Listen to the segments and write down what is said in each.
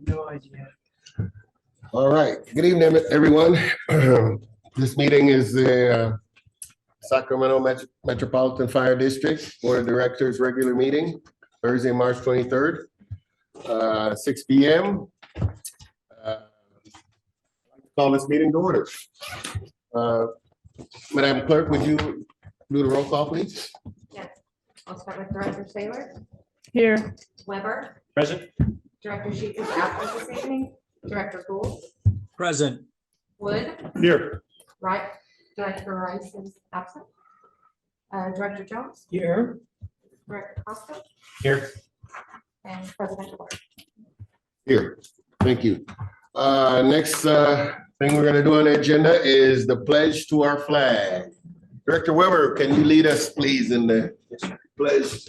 No idea. All right. Good evening, everyone. This meeting is the Sacramento Metropolitan Fire District Board of Directors regular meeting, Thursday, March 23rd, 6 p.m. Call this meeting to order. Madam Clerk, would you do the roll call, please? Yes. I'll start with Director Saylor. Here. Weber. Present. Director Sheets is absent this evening. Director Gould. Present. Wood. Here. Right. Director Rice is absent. Director Jones. Here. Director Costa. Here. And President Moore. Here. Thank you. Next thing we're going to do on the agenda is the pledge to our flag. Director Weber, can you lead us, please, in the pledge?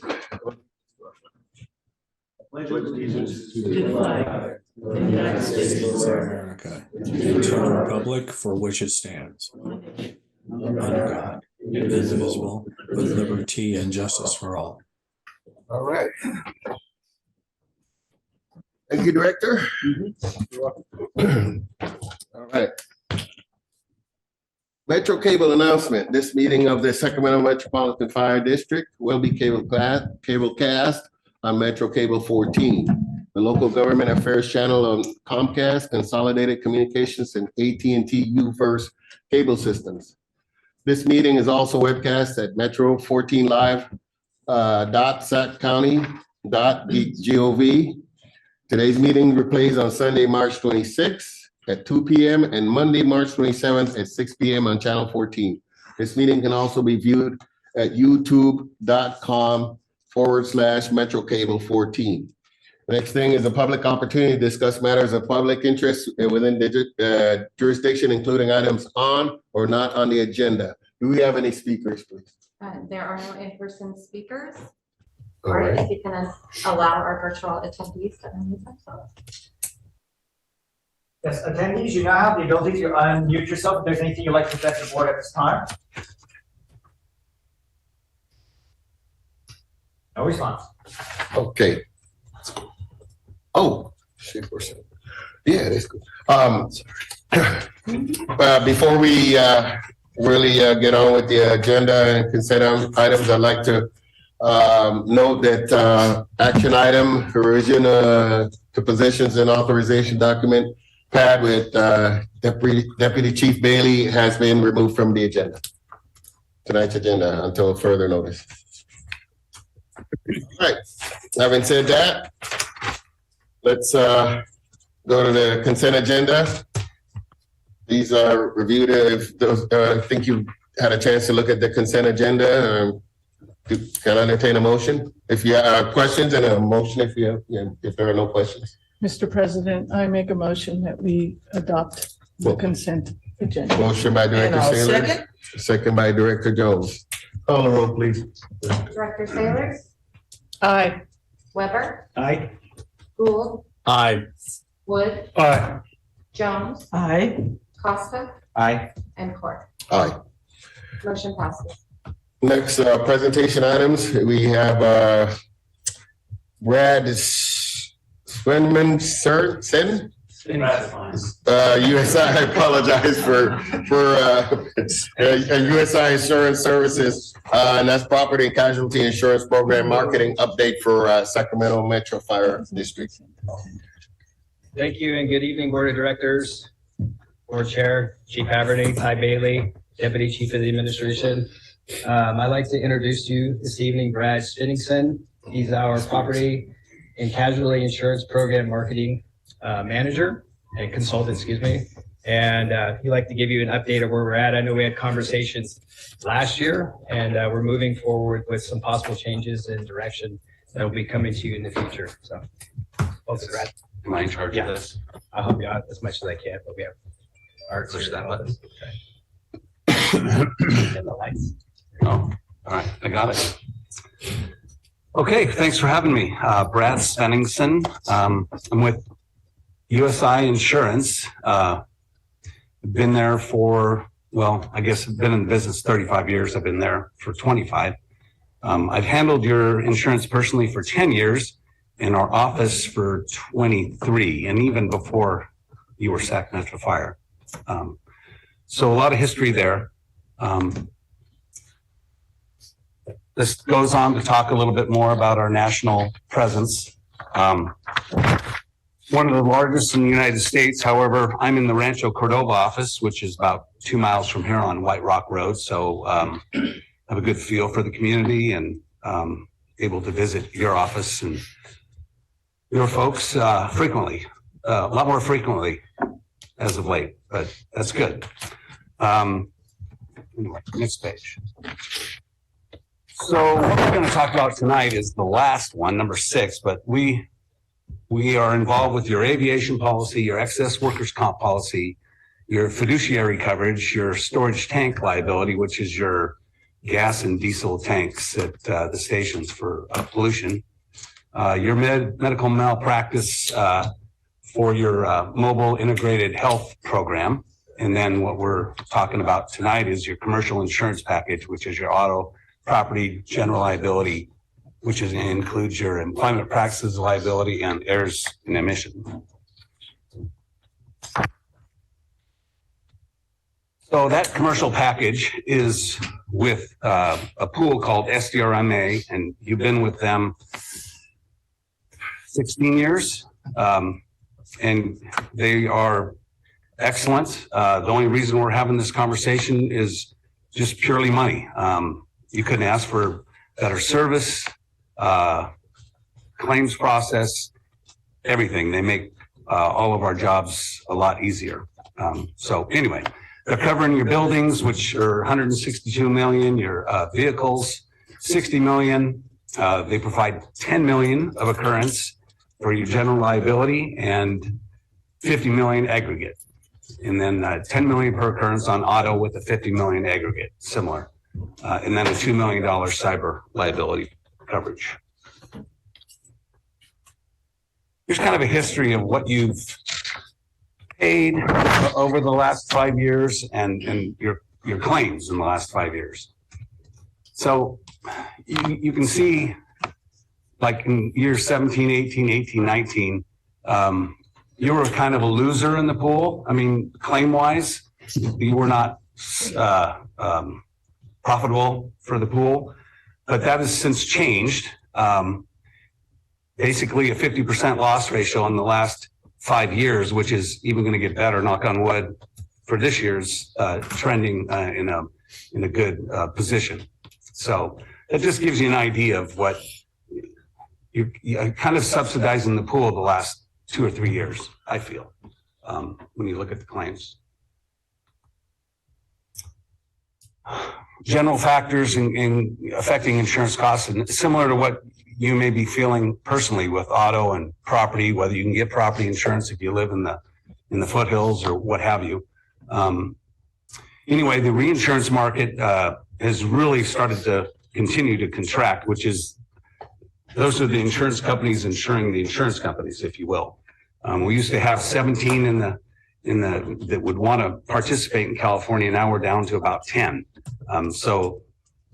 Pledge allegiance to the flag of the United States of America and to the republic for which it stands, one God, indivisible, with liberty and justice for all. All right. Thank you, Director. All right. Metro Cable announcement. This meeting of the Sacramento Metropolitan Fire District will be cablecast on Metro Cable 14, the local government affairs channel of Comcast, Consolidated Communications, and AT&T UVerse cable systems. This meeting is also webcast at metro14live.saccounty.gov. Today's meeting replays on Sunday, March 26th at 2 p.m. and Monday, March 27th at 6 p.m. on Channel 14. This meeting can also be viewed at youtube.com/Metro Cable 14. The next thing is a public opportunity to discuss matters of public interest within the jurisdiction, including items on or not on the agenda. Do we have any speakers, please? There are no in-person speakers. All Or right. if you can allow our virtual attendees to unmute themselves. Yes, attendees, you now have the ability to unmute yourself if there's anything you'd like to present to the board at this time. No response. Okay. Oh, shit, yeah, that's good. Before we really get on with the agenda and consent items, I'd like to note that action item revision to positions and authorization document pad with Deputy Chief Bailey has been removed from the agenda. Tonight's agenda until further notice. All right. Having said that, let's go to the consent agenda. These are reviewed. If those, I think you had a chance to look at the consent agenda. Can I entertain a motion? If you have questions, and a motion if there are no questions. Mr. President, I make a motion that we adopt the consent agenda. Motion by Director Saylor, second by Director Jones. Call the roll, please. Director Saylor. Aye. Weber. Aye. Gould. Aye. Wood. Aye. Jones. Aye. Costa. Aye. And Court. Aye. Motion passes. Next presentation items, we have Brad Swenman-Sen. USI, I apologize for USI Insurance Services, and that's Property and Casualty Insurance Program Marketing Update for Sacramento Metro Fire District. Thank you and good evening, Board of Directors, Board Chair, Chief Haverty, Ty Bailey, Deputy Chief of the Administration. I'd like to introduce you this evening, Brad Spinningson. He's our Property and Casualty Insurance Program Marketing Manager and Consultant, excuse me. And he'd like to give you an update of where we're at. I know we had conversations last year, and we're moving forward with some possible changes in direction that will be coming to you in the future. So, welcome, Brad. Am I in charge of this? I'll help you out as much as I can, but we have our Push that button. And the lights. Oh, all right, I got it. Okay, thanks for having me. Brad Spenningson. I'm with USI Insurance. Been there for, well, I guess I've been in the business 35 years. I've been there for 25. I've handled your insurance personally for 10 years. in our office for 23, and even before you were Sacramento Fire. So a lot of history there. This goes on to talk a little bit more about our national presence. One of the largest in the United States. However, I'm in the Rancho Cordova office, which is about 2 miles from here on White Rock Road. So have a good feel for the community and able to visit your office and your folks frequently, a lot more frequently as of late, but that's good. Anyway, next page. So what we're going to talk about tonight is the last one, number 6, but we are involved with your aviation policy, your excess workers' comp policy, your fiduciary coverage, your storage tank liability, which is your gas and diesel tanks at the stations for pollution, your medical malpractice for your mobile integrated health program. And then what we're talking about tonight is your commercial insurance package, which is your auto, property, general liability, which includes your employment practices liability and errors and omission. So that commercial package is with a pool called SDRMA, and you've been with them 16 years, and they are excellent. The only reason we're having this conversation is just purely money. You couldn't ask for better service, claims process, everything. They make all of our jobs a lot easier. So anyway, they're covering your buildings, which are 162 million, your vehicles, 60 million. They provide 10 million of occurrence for your general liability and 50 million aggregate. And then 10 million per occurrence on auto with a 50 million aggregate, similar. And then a $2 million cyber liability coverage. Here's kind of a history of what you've paid over the last 5 years and your claims in the last 5 years. So you can see, like in years 17, 18, 18, 19, you were kind of a loser in the pool. I mean, claim-wise, you were not profitable for the pool, but that has since changed. Basically a 50% loss ratio in the last 5 years, which is even going to get better, knock on wood, for this year's trending in a good position. So that just gives you an idea of what you're kind of subsidizing the pool the last 2 or 3 years, I feel, when you look at the claims. General factors in affecting insurance costs, and similar to what you may be feeling personally with auto and property, whether you can get property insurance if you live in the foothills or what have you. Anyway, the reinsurance market has really started to continue to contract, which is, those are the insurance companies insuring the insurance companies, if you will. We used to have 17 that would want to participate in California. Now we're down to about 10. So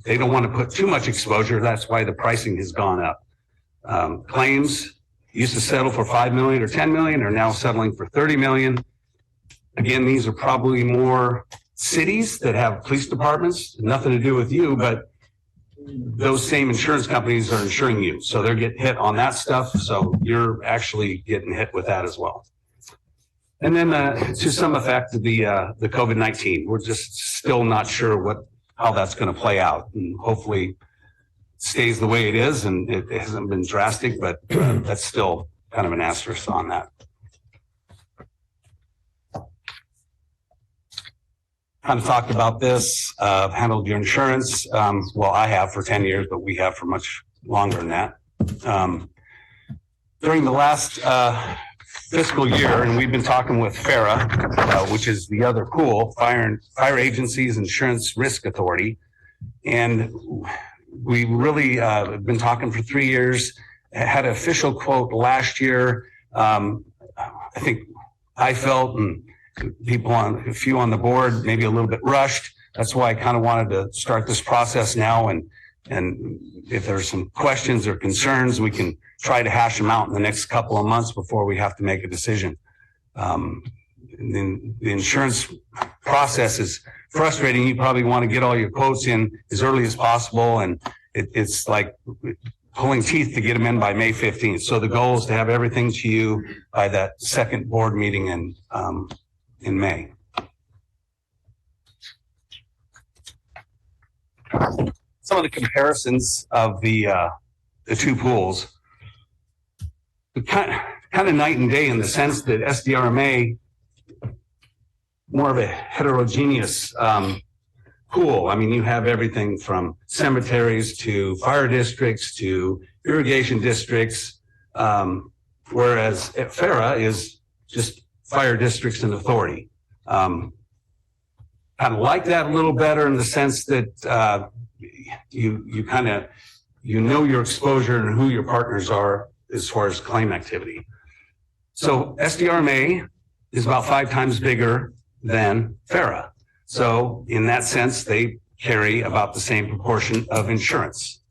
they don't want to put too much exposure. That's why the pricing has gone up. Claims used to settle for 5 million or 10 million are now settling for 30 million. Again, these are probably more cities that have police departments, nothing to do with you, but those same insurance companies are insuring you. So they're getting hit on that stuff. So you're actually getting hit with that as well. And then to some effect, the COVID-19, we're just still not sure how that's going to play out, and hopefully stays the way it is, and it hasn't been drastic, but that's still kind of an asterisk on that. Kind of talked about this, handled your insurance. Well, I have for 10 years, but we have for much longer than that. During the last fiscal year, and we've been talking with FARA, which is the other pool, Fire Agencies Insurance Risk Authority. And we really have been talking for 3 years, had an official quote last year. I think I felt, and a few on the board, maybe a little bit rushed. That's why I kind of wanted to start this process now. And if there's some questions or concerns, we can try to hash them out in the next couple of months before we have to make a decision. The insurance process is frustrating. You probably want to get all your quotes in as early as possible, and it's like pulling teeth to get them in by May 15th. So the goal is to have everything to you by that second board meeting in May. Some of the comparisons of the two pools, kind of night and day in the sense that SDRMA, more of a heterogeneous pool. I mean, you have everything from cemeteries to fire districts to irrigation districts, whereas FARA is just fire districts and authority. Kind of like that a little better in the sense that you kind of, know your exposure and who your partners are as far as claim activity. So SDRMA is about 5 times bigger than FARA. So in that sense, they carry about the same proportion of insurance.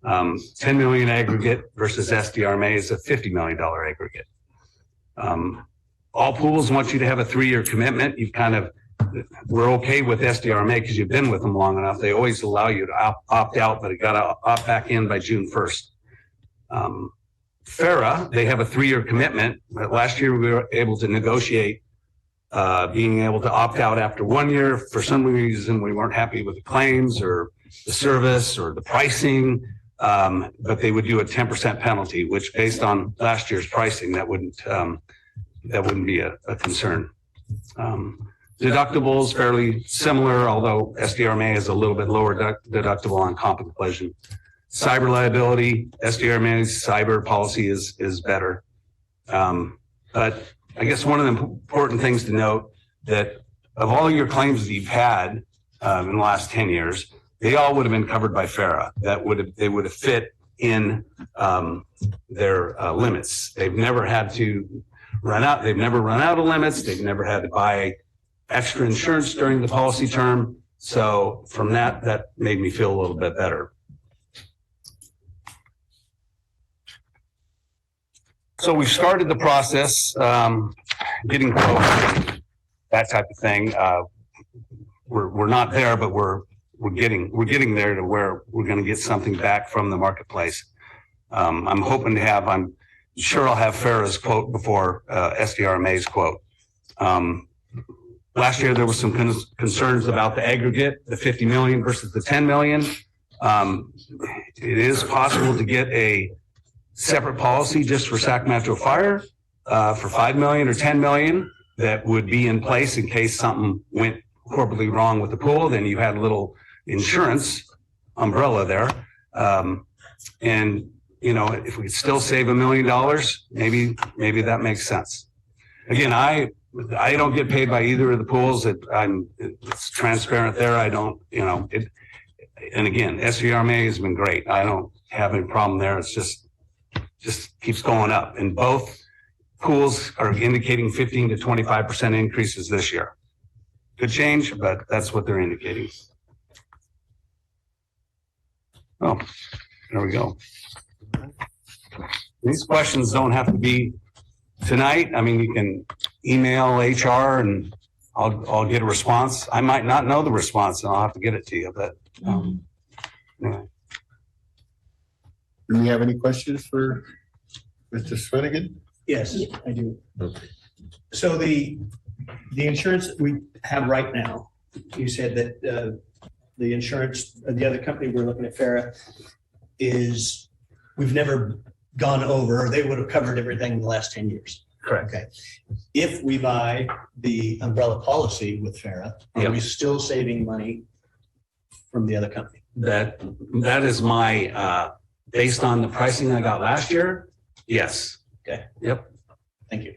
10 million aggregate versus SDRMA is a $50 million aggregate. All pools want you to have a 3-year commitment. We're okay with SDRMA because you've been with them long enough. They always allow you to opt out, but you got to opt back in by June 1st. FARA, they have a 3-year commitment. But last year we were able to negotiate being able to opt out after 1 year. For some reason, we weren't happy with the claims or the service or the pricing, but they would do a 10% penalty, which based on last year's pricing, that wouldn't be a concern. Deductibles fairly similar, although SDRMA is a little bit lower deductible on comp and collision. Cyber liability, SDRMA's cyber policy is better. But I guess one of the important things to note that of all your claims that you've had in the last 10 years, they all would have been covered by FARA. They would have fit in their limits. They've never had to run out. They've never run out of limits. They've never had to buy extra insurance during the policy term. So from that made me feel a little bit better. So we've started the process, getting quotes, that type of thing. We're not there, but we're getting there to where we're going to get something back from the marketplace. I'm hoping to have. I'm sure I'll have FARA's quote before SDRMA's quote. Last year there was some concerns about the aggregate, the 50 million versus the 10 million. It is possible to get a separate policy just for Sacramento Fire for 5 million or 10 million that would be in place in case something went horribly wrong with the pool. Then you had a little insurance umbrella there. And if we could still save $1 million, maybe that makes sense. Again, I don't get paid by either of the pools. It's transparent there. I don't, and again, SVRMA has been great. I don't have any problem there. It's just keeps going up. And both pools are indicating 15 to 25% increases this year. Could change, but that's what they're indicating. Oh, there we go. These questions don't have to be tonight. I mean, you can email HR and I'll get a response. I might not know the response and I'll have to get it to you, but anyway. Do we have any questions for Mr. Swinigan? Yes, I do. Okay. So the insurance that we have right now, you said that the insurance, the other company we're looking at, FARA, is we've never gone over, they would have covered everything in the last 10 years. Correct. Okay. If we buy the umbrella policy with FARA, are Yep. we still saving money from the other company? That is my, based on the pricing I got last year, yes. Okay. Yep. Thank you.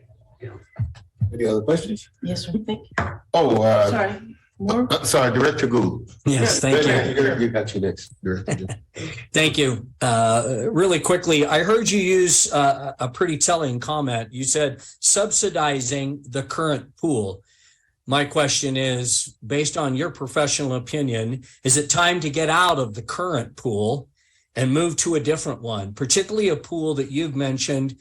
Any other questions? Yes, sir. Thank you. Oh, Sorry, more? sorry, Director Gould. Yes, thank you. You got you next, Director. Thank you. Really quickly, I heard you use a pretty telling comment. You said subsidizing the current pool. My question is, based on your professional opinion, is it time to get out of the current pool and move to a different one, particularly a pool that you've mentioned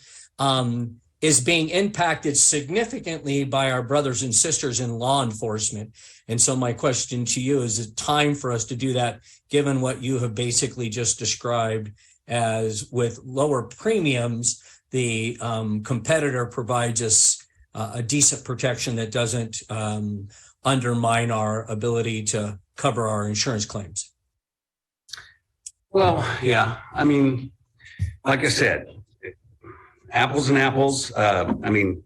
is being impacted significantly by our brothers and sisters in law enforcement. And so my question to you, is it time for us to do that, given what you have basically just described as with lower premiums, the competitor provides us a decent protection that doesn't undermine our ability to cover our insurance claims? Well, yeah, I mean, like I said, apples and apples. I mean,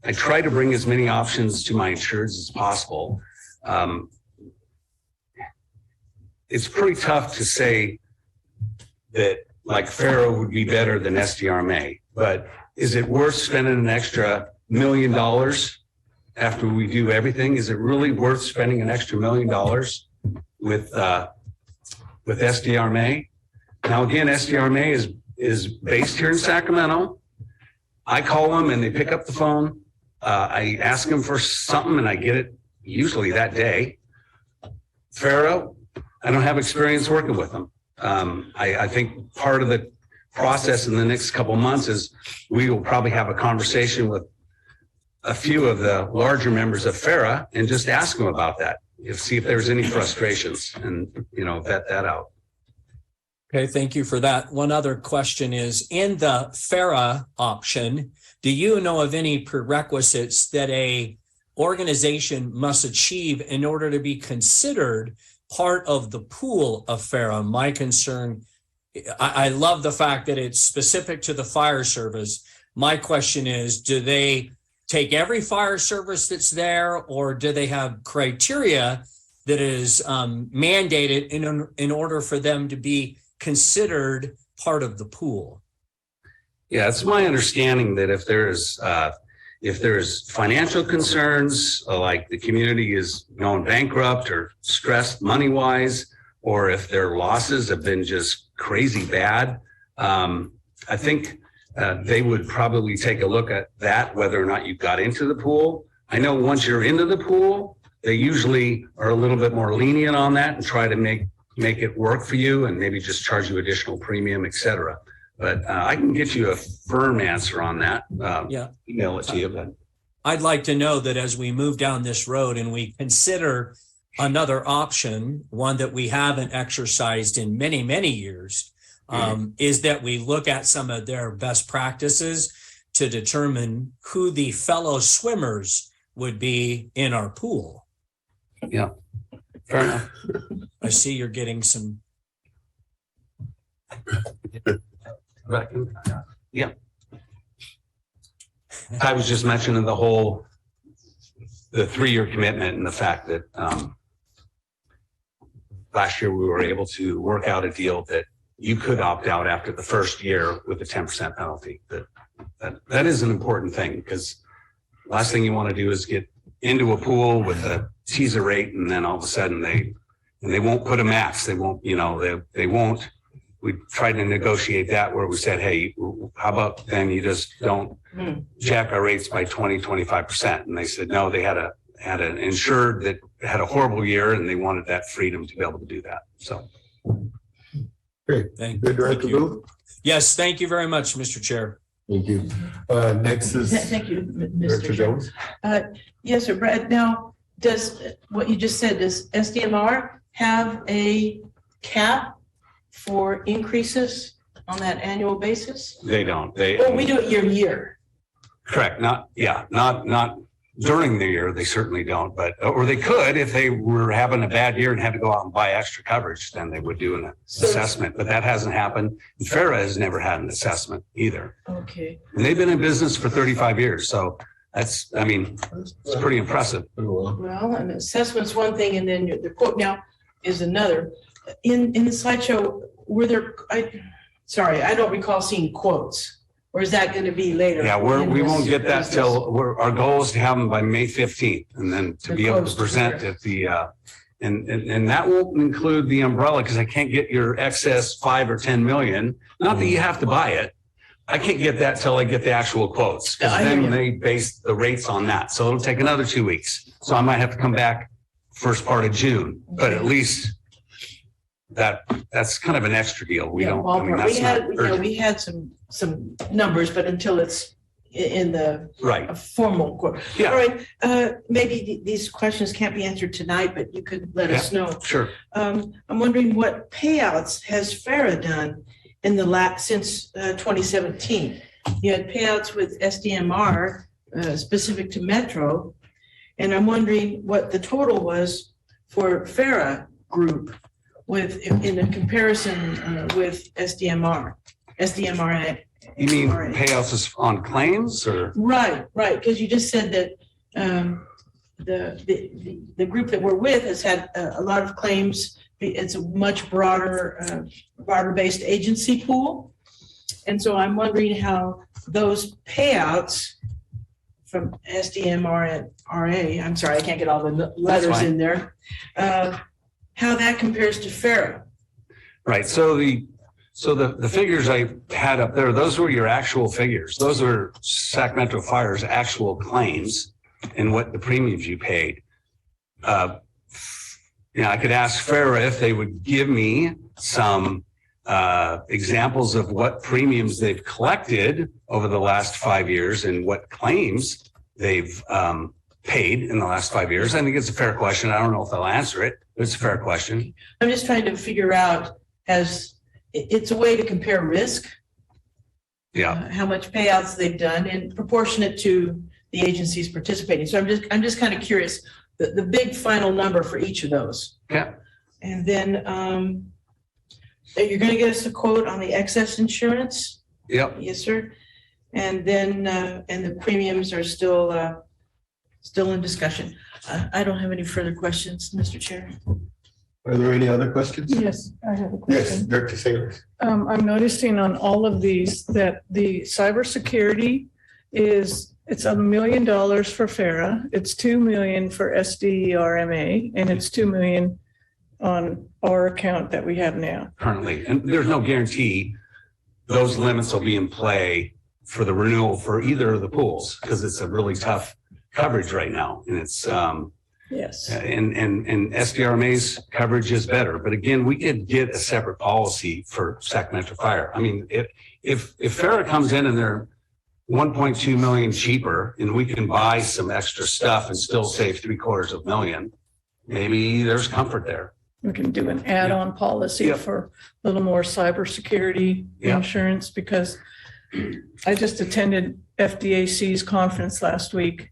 I try to bring as many options to my insureds as possible. It's pretty tough to say that like Faro would be better than SDRMA, but is it worth spending an extra $1 million after we do everything? Is it really worth spending an extra $1 million with SDRMA? Now, again, SDRMA is based here in Sacramento. I call them and they pick up the phone. I ask them for something and I get it usually that day. Faro, I don't have experience working with them. I think part of the process in the next couple of months is we will probably have a conversation with a few of the larger members of FARA and just ask them about that. See if there's any frustrations and, vet that out. Okay, thank you for that. One other question is, in the FARA option, do you know of any prerequisites that a organization must achieve in order to be considered part of the pool of FARA? My concern, I love the fact that it's specific to the fire service. My question is, do they take every fire service that's there, or do they have criteria that is mandated in order for them to be considered part of the pool? Yeah, it's my understanding that if there's financial concerns, like the community is going bankrupt or stressed money-wise, or if their losses have been just crazy bad, I think they would probably take a look at that, whether or not you got into the pool. I know once you're into the pool, they usually are a little bit more lenient on that and try to make it work for you and maybe just charge you additional premium, et cetera. But I can get you a firm answer on that. Email it to you. But I'd like to know that as we move down this road and we consider another option, one that we haven't exercised in many, many years, is that we look at some of their best practices to determine who the fellow swimmers would be in our pool. Yeah, fair enough. I see you're getting some. Yeah. I was just mentioning the 3-year commitment and the fact that last year we were able to work out a deal that you could opt out after the first year with a 10% penalty. That is an important thing, because last thing you want to do is get into a pool with a teaser rate and then all of a sudden they won't put a max. They won't, they won't. We tried to negotiate that where we said, hey, how about then you just don't jack our rates by 25%. And they said, no, they had an insured that had a horrible year and they wanted that freedom to be able to do that. So. Great. Thank Good, Director you. Booth? Yes, thank you very much, Mr. Chair. Thank you. Next is Thank you, Director Mr. Jones. Yes, sir, Brad. Now, does what you just said, does SDMR have a cap for increases on that annual basis? They don't. Well, we do it year to year. Correct. Not during the year. They certainly don't, or they could if they were having a bad year and had to go out and buy extra coverage, then they would do an assessment, but that hasn't happened. And FARA has never had an assessment either. Okay. And they've been in business for 35 years. So it's pretty impressive. Well, an assessment's one thing, and then the quote now is another. In the slideshow, were there, I don't recall seeing quotes, or is that going to be later? Yeah, we won't get that till our goal is to have them by May 15th, and then to be able to present at the and that won't include the umbrella, because I can't get your excess 5 or 10 million. Not that you have to buy it. I can't get that till I get the actual quotes, because then they base the rates on that. So it'll take another 2 weeks. So I might have to come back first part of June, but at least that's kind of an extra deal. We Yeah, don't, I mean, ballpark. that's not We urgent. had some numbers, but until it's in the Right. a formal quote. All Yeah, right, maybe these questions can't be answered tonight, but you could let us know. sure. I'm wondering what payouts has FARA done in the since 2017? You had payouts with SDMR specific to Metro, and I'm wondering what the total was for FARA group in a comparison with SDMRA. You mean All right. payouts is on claims or? Right, because you just said that the group that we're with has had a lot of claims. It's a much broader based agency pool. And so I'm wondering how those payouts from SDMRA, I'm sorry, I can't get all the letters in there, how that compares to FARA. Right, so the figures I had up there, those were your actual figures. Those were Sacramento Fire's actual claims and what the premiums you paid. I could ask FARA if they would give me some examples of what premiums they've collected over the last 5 years and what claims they've paid in the last 5 years. I think it's a fair question. I don't know if they'll answer it, but it's a fair question. I'm just trying to figure out, it's a way to compare risk. Yeah. How much payouts they've done and proportionate to the agencies participating. So I'm just kind of curious, the big final number for each of those. Yeah. And then you're going to get us a quote on the excess insurance? Yep. Yes, sir. And then and the premiums are still in discussion. I don't have any further questions, Mr. Chair. Are there any other questions? Yes, I have a Yes, question. Director Saylor. I'm noticing on all of these that the cybersecurity it's $1 million for FARA, it's $2 million for SDRMA, and it's $2 million on our account that we have now. Currently, and there's no guarantee those limits will be in play for the renewal for either of the pools because it's a really tough coverage right now, and it's Yes. and SDRMA's coverage is better. But again, we could get a separate policy for Sacramento Fire. I mean, if FARA comes in and they're 1.2 million cheaper, and we can buy some extra stuff and still save $750,000, maybe there's comfort there. We can do an add-on policy Yep. for a little more cybersecurity Yep. insurance because I just attended FDAC's conference last week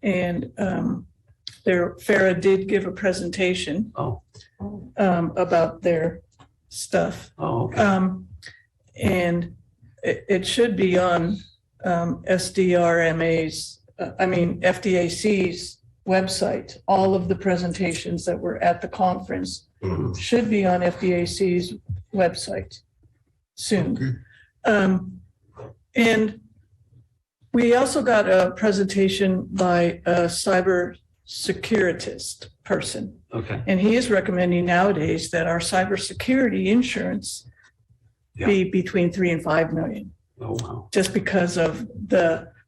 and FARA did give a presentation Oh, about their stuff. oh, okay. And it should be on SDRMA's, FDAC's website. All of the presentations that were at the conference Mhm. should be on FDAC's website soon. And we also got a presentation by a cyber securitist person. Okay. And he is recommending nowadays that our cybersecurity insurance be between 3 and 5 million, Oh, wow. just because of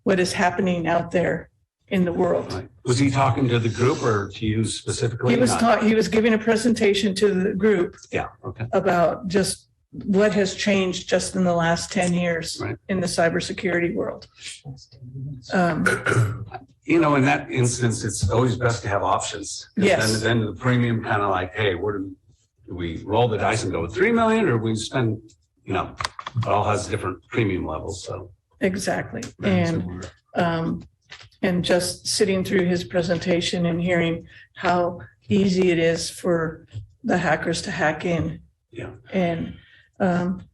what is happening out there in the world. Right. Was he talking to the group or to you specifically? He was giving a presentation to the group Yeah. Okay. about just what has changed just in the last 10 years Right. in the cybersecurity world. In that instance, it's always best to have options. 'Cause Yes. Then the premium kind of like, hey, do we roll the dice and go with 3 million or we spend, it all has different premium levels. So. Exactly. And just sitting through his presentation and hearing how easy it is for the hackers to hack in. Yeah. And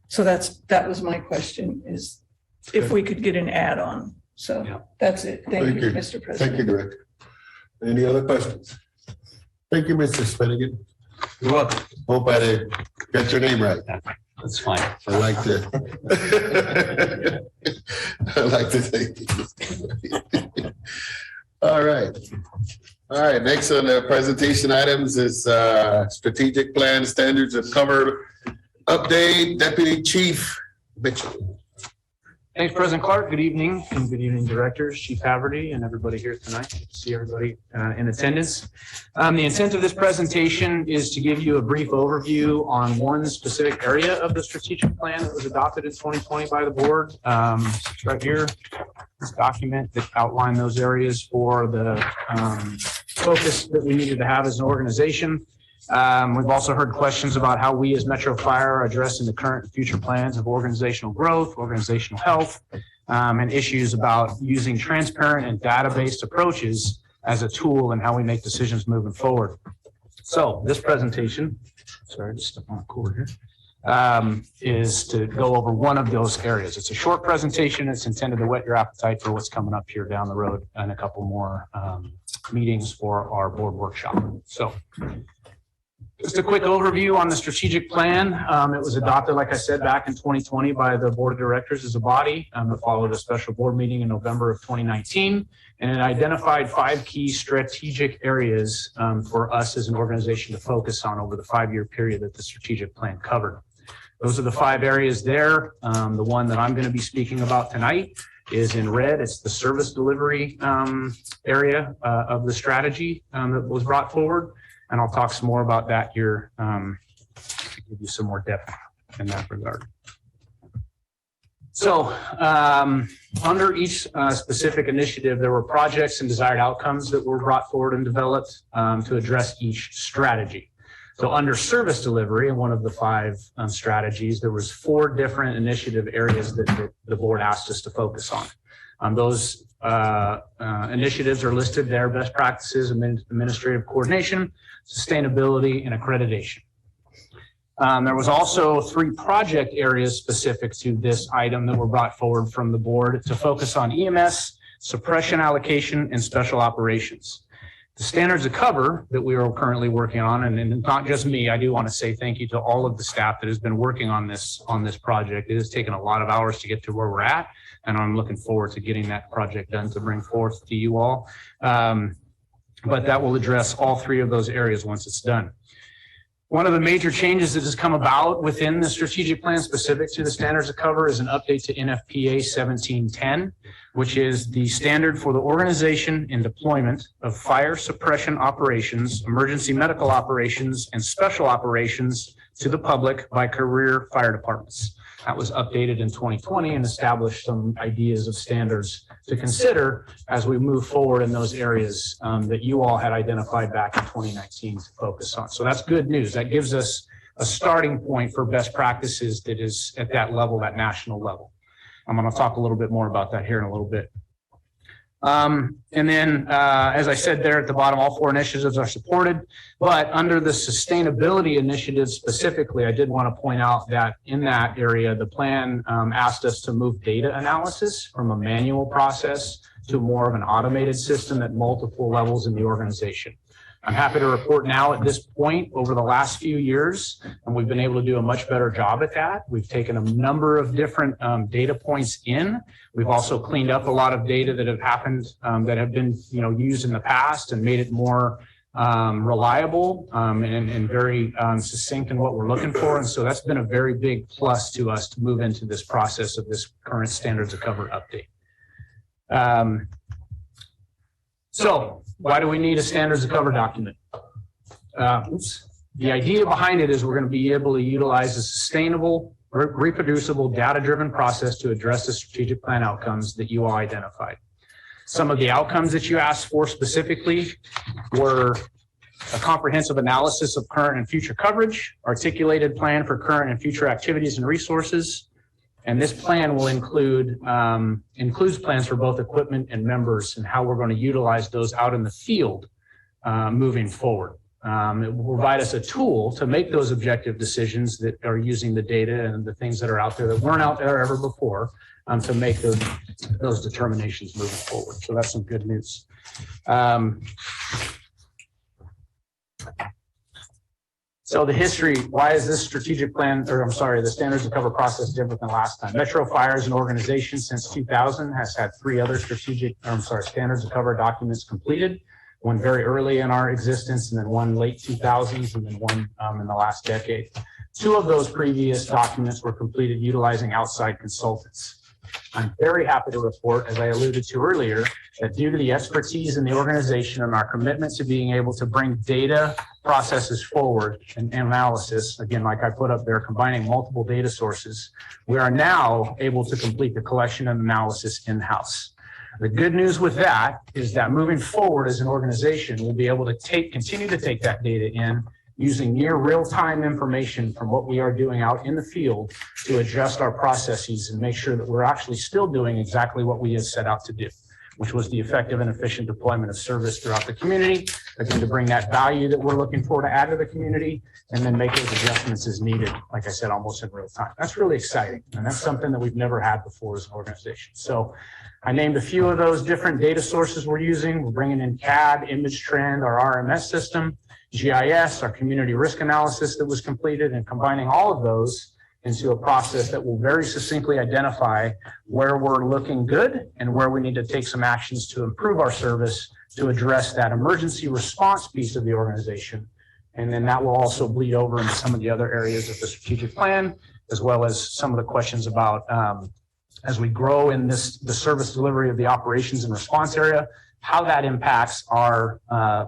so that was my question, is if we could get an add-on. So Yeah. that's it. Thank you, Mr. President. Thank you, Director. Any other questions? Thank you, Mr. Spinnigan. You're welcome. Hope I did get your name right. That's fine. I like to. I like to say. All right. Next on the presentation items is strategic plan standards of cover update. Deputy Chief Mitchell. Thanks, President Clark. Good evening, and good evening, directors, Chief Haverty, and everybody here tonight. Good to see everybody in attendance. The intent of this presentation is to give you a brief overview on one specific area of the strategic plan that was adopted in 2020 by the board. It's right here, this document that outlined those areas for the focus that we needed to have as an organization. We've also heard questions about how we as Metro Fire are addressing the current and future plans of organizational growth, organizational health, and issues about using transparent and data-based approaches as a tool in how we make decisions moving forward. So this presentation, sorry, just step on a cord here, is to go over one of those areas. It's a short presentation. It's intended to whet your appetite for what's coming up here down the road and a couple more meetings for our board workshop. So just a quick overview on the strategic plan. It was adopted, like I said, back in 2020 by the board of directors as a body. It followed a special board meeting in November of 2019, and it identified 5 key strategic areas for us as an organization to focus on over the 5-year period that the strategic plan covered. Those are the 5 areas there. The one that I'm going to be speaking about tonight is in red. It's the service delivery area of the strategy that was brought forward. And I'll talk some more about that here to give you some more depth in that regard. So under each specific initiative, there were projects and desired outcomes that were brought forward and developed to address each strategy. So under service delivery, in one of the 5 strategies, there was 4 different initiative areas that the board asked us to focus on. Those initiatives are listed there: best practices, administrative coordination, sustainability, and accreditation. There was also 3 project areas specific to this item that were brought forward from the board to focus on EMS, suppression allocation, and special operations. The standards of cover that we are currently working on, and not just me, I do want to say thank you to all of the staff that has been working on this project. It has taken a lot of hours to get to where we're at, and I'm looking forward to getting that project done to bring forth to you all. But that will address all 3 of those areas once it's done. One of the major changes that has come about within the strategic plan specific to the standards of cover is an update to NFPA 1710, which is the standard for the organization and deployment of fire suppression operations, emergency medical operations, and special operations to the public by career fire departments. That was updated in 2020 and established some ideas of standards to consider as we move forward in those areas that you all had identified back in 2019 to focus on. So that's good news. That gives us a starting point for best practices that is at that level, that national level. I'm going to talk a little bit more about that here in a little bit. And then, as I said there at the bottom, all 4 initiatives are supported, but under the sustainability initiative specifically, I did want to point out that in that area, the plan asked us to move data analysis from a manual process to more of an automated system at multiple levels in the organization. I'm happy to report now at this point, over the last few years, and we've been able to do a much better job at that. We've taken a number of different data points in. We've also cleaned up a lot of data that have happened that have been used in the past and made it more reliable and very succinct in what we're looking for. And so that's been a very big plus to us to move into this process of this current standards of cover update. So why do we need a standards of cover document? The idea behind it is we're going to be able to utilize a sustainable, reproducible, data-driven process to address the strategic plan outcomes that you all identified. Some of the outcomes that you asked for specifically were a comprehensive analysis of current and future coverage, articulated plan for current and future activities and resources. And this plan will includes plans for both equipment and members and how we're going to utilize those out in the field moving forward. It will provide us a tool to make those objective decisions that are using the data and the things that are out there that weren't out there ever before to make those determinations moving forward. So that's some good news. So the history, why is this strategic plan, or I'm sorry, the standards of cover process different than last time? Metro Fire as an organization since 2000 has had 3 other standards of cover documents completed. One very early in our existence, and then one late 2000s, and then one in the last decade. 2 of those previous documents were completed utilizing outside consultants. I'm very happy to report, as I alluded to earlier, that due to the expertise in the organization and our commitment to being able to bring data processes forward and analysis, again, like I put up there, combining multiple data sources, we are now able to complete the collection and analysis in-house. The good news with that is that moving forward as an organization, we'll be able to continue to take that data in using near real-time information from what we are doing out in the field to adjust our processes and make sure that we're actually still doing exactly what we had set out to do, which was the effective and efficient deployment of service throughout the community, again, to bring that value that we're looking for to add to the community, and then make those adjustments as needed, like I said, almost in real time. That's really exciting, and that's something that we've never had before as an organization. So I named a few of those different data sources we're using. We're bringing in CAD, Image Trend, our RMS system, GIS, our community risk analysis that was completed, and combining all of those into a process that will very succinctly identify where we're looking good and where we need to take some actions to improve our service to address that emergency response piece of the organization. And then that will also bleed over into some of the other areas of the strategic plan, as well as some of the questions about as we grow in the service delivery of the operations and response area, how that impacts our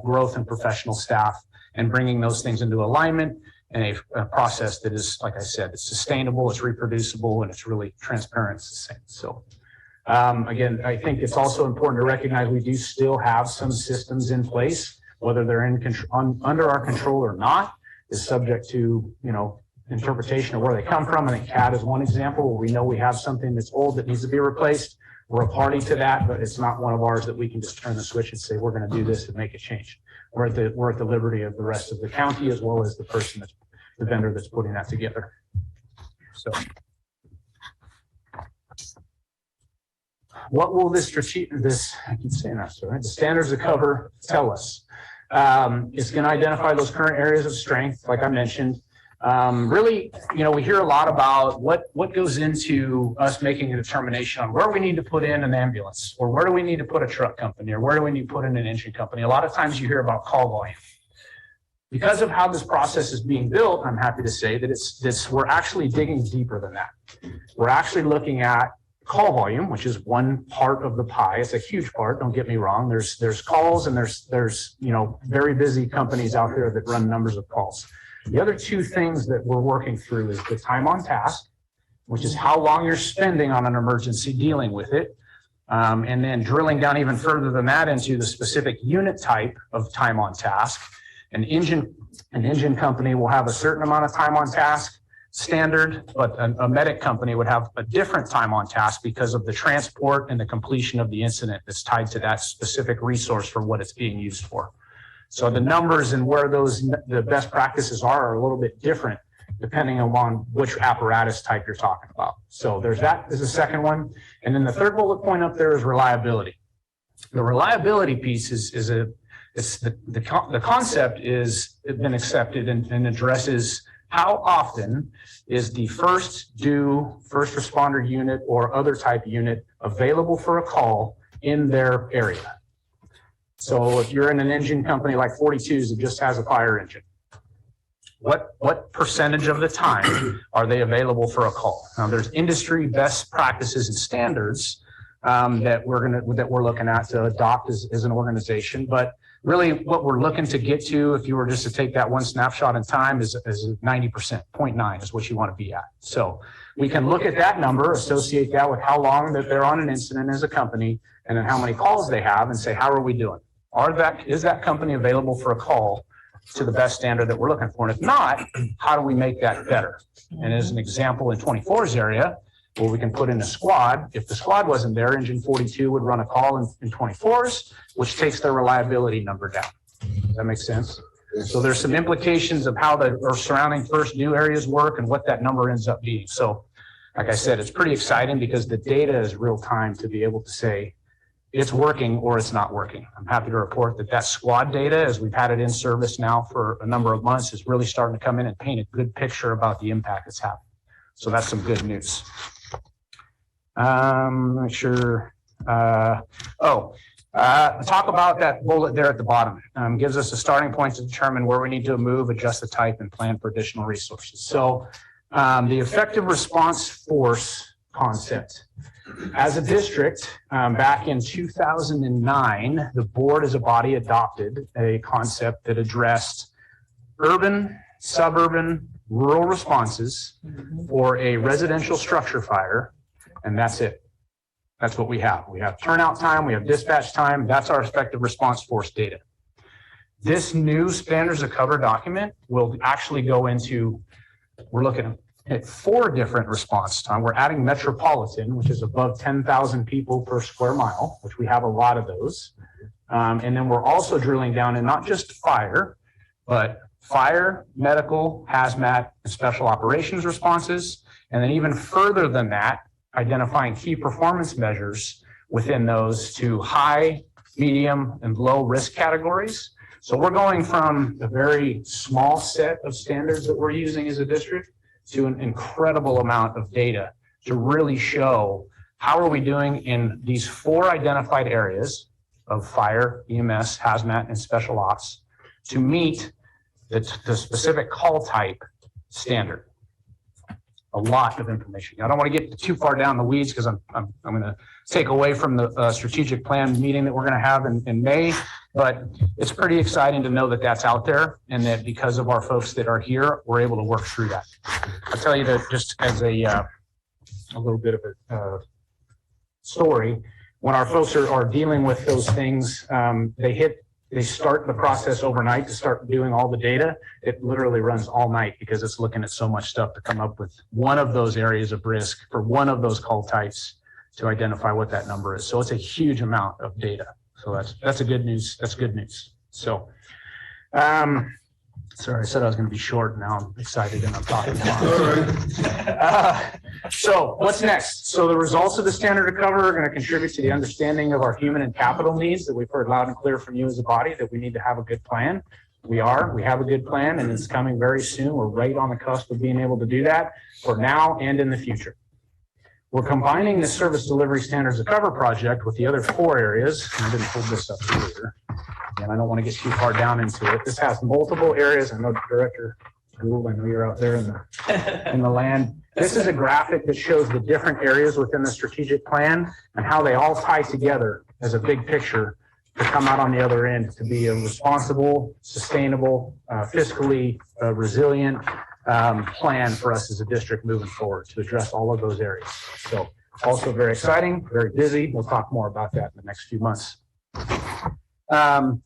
growth and professional staff, and bringing those things into alignment and a process that is, like I said, it's sustainable, it's reproducible, and it's really transparent. It's the same. So again, I think it's also important to recognize we do still have some systems in place, whether they're under our control or not, is subject to, interpretation of where they come from. I think CAD is one example where we know we have something that's old that needs to be replaced. We're a party to that, but it's not one of ours that we can just turn the switch and say, we're going to do this and make a change. We're at the liberty of the rest of the county, as well as the person that's the vendor that's putting that together. So what will I keep saying that, sorry, the standards of cover tell us? It's going to identify those current areas of strength, like I mentioned. Really, we hear a lot about what goes into us making a determination on where we need to put in an ambulance, or where do we need to put a truck company, or where do we need to put in an engine company. A lot of times you hear about call volume. Because of how this process is being built, I'm happy to say that we're actually digging deeper than that. We're actually looking at call volume, which is one part of the pie. It's a huge part, don't get me wrong. There's calls, and there's very busy companies out there that run numbers of calls. The other two things that we're working through is the time on task, which is how long you're spending on an emergency dealing with it. And then drilling down even further than that into the specific unit type of time on task. An engine company will have a certain amount of time on task standard, but a medic company would have a different time on task because of the transport and the completion of the incident that's tied to that specific resource for what it's being used for. So the numbers and where the best practices are a little bit different depending on which apparatus type you're talking about. So there's that is the second one. And then the third bullet point up there is reliability. The reliability piece the concept is been accepted and addresses how often is the first responder unit or other type unit available for a call in their area. So if you're in an engine company like 42s that just has a fire engine, what percentage of the time are they available for a call? Now, there's industry best practices and standards that we're looking at to adopt as an organization. But really, what we're looking to get to, if you were just to take that one snapshot in time, is 90%, 0.9 is what you want to be at. So we can look at that number, associate that with how long that they're on an incident as a company, and then how many calls they have, and say, how are we doing? Is that company available for a call to the best standard that we're looking for? And if not, how do we make that better? And as an example, in 24's area, where we can put in a squad, if the squad wasn't there, Engine 42 would run a call in 24's, which takes their reliability number down. Does that make sense? So there's some implications of how the surrounding first new areas work and what that number ends up being. So like I said, it's pretty exciting because the data is real time to be able to say, it's working or it's not working. I'm happy to report that squad data, as we've had it in service now for a number of months, is really starting to come in and paint a good picture about the impact it's having. So that's some good news. Make sure. Talk about that bullet there at the bottom. Gives us a starting point to determine where we need to move, adjust the type, and plan for additional resources. So the effective response force concept. As a district, back in 2009, the board as a body adopted a concept that addressed urban, suburban, rural responses for a residential structure fire, and that's it. That's what we have. We have turnout time, we have dispatch time, that's our effective response force data. This new standards of cover document will actually go into, we're looking at 4 different response time. We're adding Metropolitan, which is above 10,000 people per square mile, which we have a lot of those. And then we're also drilling down in not just fire, but fire, medical, hazmat, and special operations responses. And then even further than that, identifying key performance measures within those to high, medium, and low risk categories. So we're going from a very small set of standards that we're using as a district to an incredible amount of data to really show how are we doing in these 4 identified areas of fire, EMS, hazmat, and special ops to meet the specific call type standard. A lot of information. I don't want to get too far down the weeds because I'm going to take away from the strategic plan meeting that we're going to have in May, but it's pretty exciting to know that that's out there and that because of our folks that are here, we're able to work through that. I'll tell you that just as a little bit of a story, when our folks are dealing with those things, they start the process overnight to start doing all the data. It literally runs all night because it's looking at so much stuff to come up with one of those areas of risk for one of those call types to identify what that number is. So it's a huge amount of data. So that's a good news. That's good news. So, sorry, I said I was going to be short. Now I'm excited and I'm talking long. So what's next? So the results of the standard of cover are going to contribute to the understanding of our human and capital needs that we've heard loud and clear from you as a body, that we need to have a good plan. We have a good plan and it's coming very soon. We're right on the cusp of being able to do that for now and in the future. We're combining the service delivery standards of cover project with the other 4 areas. I didn't pull this up earlier, and I don't want to get too far down into it. This has multiple areas. I know Director Gould, I know you're out there in the land. This is a graphic that shows the different areas within the strategic plan and how they all tie together as a big picture to come out on the other end to be a responsible, sustainable, fiscally resilient plan for us as a district moving forward to address all of those areas. So also very exciting, very busy. We'll talk more about that in the next few months. Again,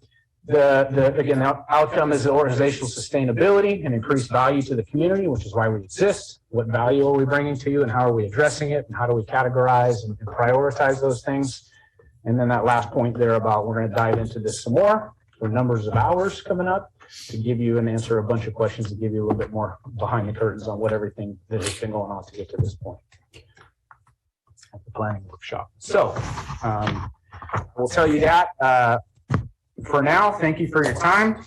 the outcome is the organizational sustainability and increased value to the community, which is why we exist. What value are we bringing to you and how are we addressing it and how do we categorize and prioritize those things? And then that last point there about we're going to dive into this some more for numbers of hours coming up to give you and answer a bunch of questions to give you a little bit more behind the curtains on what everything that has been going on to get to this point at the planning workshop. So we'll tell you that. For now, thank you for your time.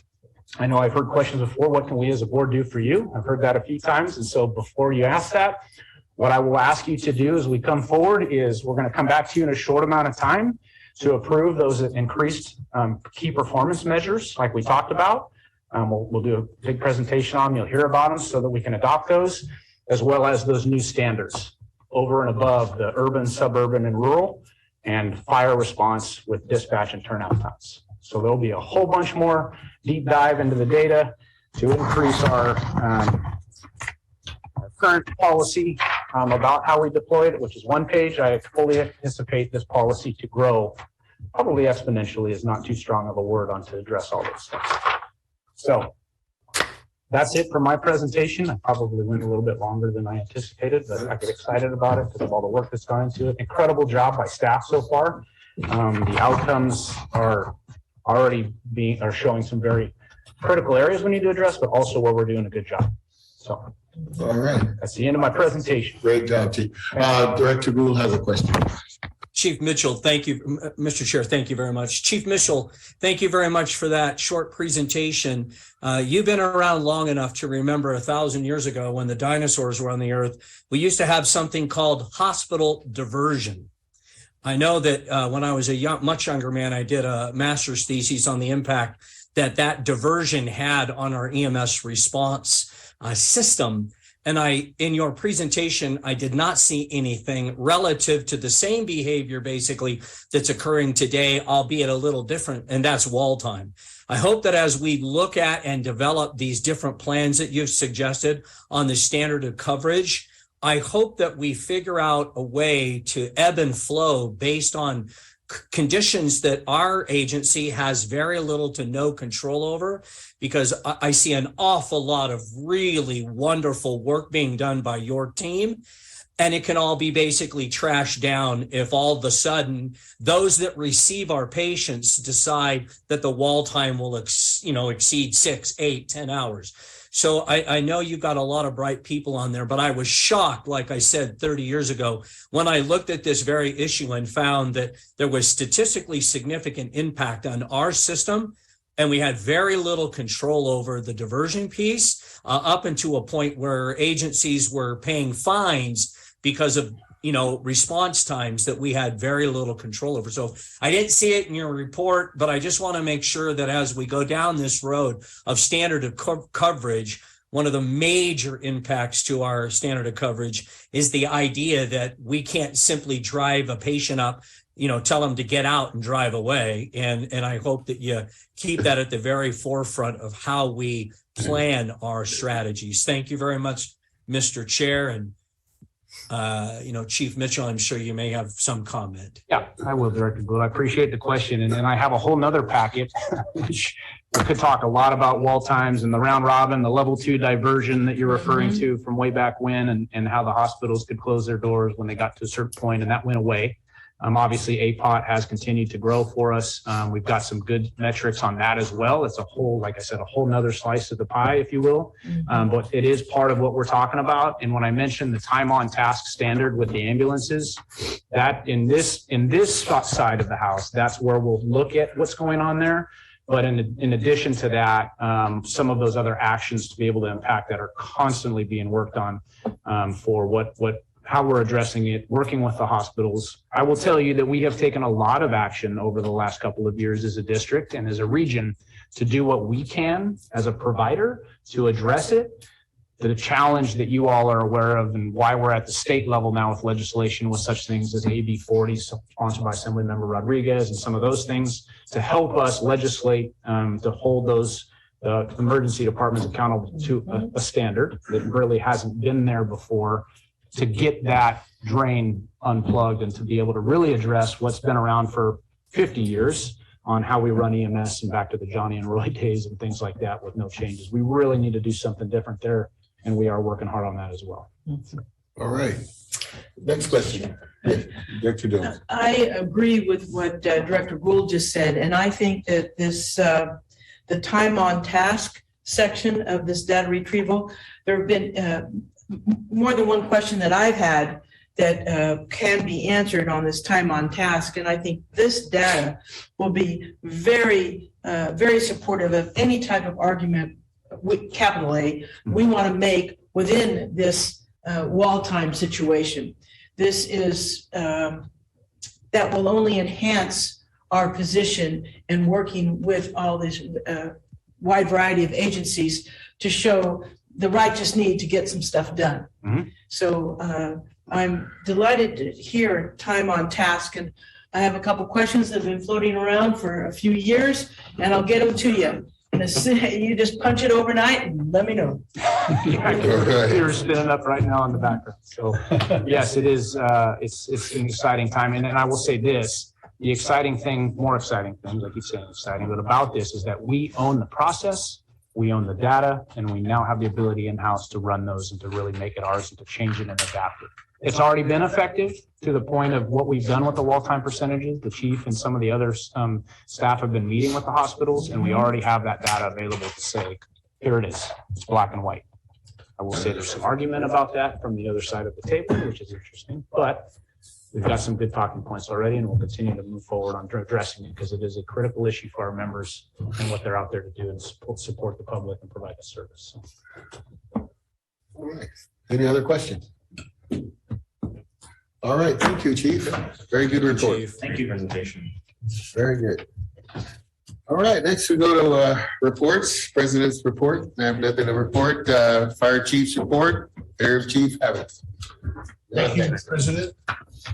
I know I've heard questions before. What can we as a board do for you? I've heard that a few times. And so before you ask that, what I will ask you to do as we come forward is we're going to come back to you in a short amount of time to approve those increased key performance measures like we talked about. We'll do a big presentation on them. You'll hear about them so that we can adopt those, as well as those new standards over and above the urban, suburban, and rural, and fire response with dispatch and turnout times. So there'll be a whole bunch more deep dive into the data to increase our current policy about how we deploy it, which is 1 page. I fully anticipate this policy to grow, probably exponentially is not too strong of a word on to address all those things. So that's it for my presentation. I probably went a little bit longer than I anticipated, but I get excited about it because of all the work that's gone into it. Incredible job by staff so far. The outcomes are already showing some very critical areas we need to address, but also where we're doing a good job. So All right. that's the end of my presentation. Great job, Chief. Director Gould has a question. Chief Mitchell, thank you. Mr. Chair, thank you very much. Chief Mitchell, thank you very much for that short presentation. You've been around long enough to remember 1,000 years ago when the dinosaurs were on the earth, we used to have something called hospital diversion. I know that when I was a much younger man, I did a master's thesis on the impact that diversion had on our EMS response system. And in your presentation, I did not see anything relative to the same behavior basically that's occurring today, albeit a little different, and that's wall time. I hope that as we look at and develop these different plans that you've suggested on the standard of coverage, I hope that we figure out a way to ebb and flow based on conditions that our agency has very little to no control over, because I see an awful lot of really wonderful work being done by your team. And it can all be basically trashed down if all of a sudden those that receive our patients decide that the wall time will exceed 6, 8, 10 hours. So I know you've got a lot of bright people on there, but I was shocked, like I said 30 years ago, when I looked at this very issue and found that there was statistically significant impact on our system, and we had very little control over the diversion piece, up into a point where agencies were paying fines because of response times that we had very little control over. So I didn't see it in your report, but I just want to make sure that as we go down this road of standard of coverage, one of the major impacts to our standard of coverage is the idea that we can't simply drive a patient up, tell them to get out and drive away. And I hope that you keep that at the very forefront of how we plan our strategies. Thank you very much, Mr. Chair. And Chief Mitchell, I'm sure you may have some comment. Yeah, I will, Director Gould. I appreciate the question. And I have a whole nother packet, which we could talk a lot about wall times and the round robin, the level 2 diversion that you're referring to from way back when, and how the hospitals could close their doors when they got to a certain point, and that went away. Obviously, APOT has continued to grow for us. We've got some good metrics on that as well. It's a whole, like I said, a whole nother slice of the pie, if you will. But it is part of what we're talking about. And when I mentioned the time on task standard with the ambulances, that in this side of the house, that's where we'll look at what's going on there. But in addition to that, some of those other actions to be able to impact that are constantly being worked on for how we're addressing it, working with the hospitals. I will tell you that we have taken a lot of action over the last couple of years as a district and as a region to do what we can as a provider to address it. The challenge that you all are aware of and why we're at the state level now with legislation with such things as AB 40, sponsored by Assemblymember Rodriguez, and some of those things to help us legislate to hold those emergency departments accountable to a standard that really hasn't been there before, to get that drain unplugged and to be able to really address what's been around for 50 years on how we run EMS and back to the Johnny and Roy days and things like that with no changes. We really need to do something different there, and we are working hard on that as well. All right. Next question. Director Jones. I agree with what Director Gould just said, and I think that this, the time on task section of this data retrieval, there have been more than one question that I've had that can be answered on this time on task. And I think this data will be very, very supportive of any type of argument with capital A we want to make within this wall time situation. This is, that will only enhance our position in working with all this wide variety of agencies to show the righteous need to get some stuff done. So I'm delighted to hear time on task, and I have a couple questions that have been floating around for a few years, and I'll get them to you. And you just punch it overnight and let me know. You're spinning up right now in the background. So yes, it is. It's an exciting time, and I will say this: the exciting thing, more exciting things, I keep saying exciting, but about this is that we own the process. We own the data, and we now have the ability in-house to run those and to really make it ours and to change it and adapt it. It's already been effective to the point of what we've done with the wall time percentages. The chief and some of the other staff have been meeting with the hospitals, and we already have that data available to say, here it is, it's black and white. I will say there's some argument about that from the other side of the table, which is interesting, but we've got some good talking points already, and we'll continue to move forward on addressing it because it is a critical issue for our members and what they're out there to do and support the public and provide the service. All right. Any other questions? All right. Thank you, Chief. Very good report. Thank you, presentation. Very good. All right. Next, we go to reports. President's report. I have nothing to report. Fire Chief's report. Air Chief Evans. Thank you, President,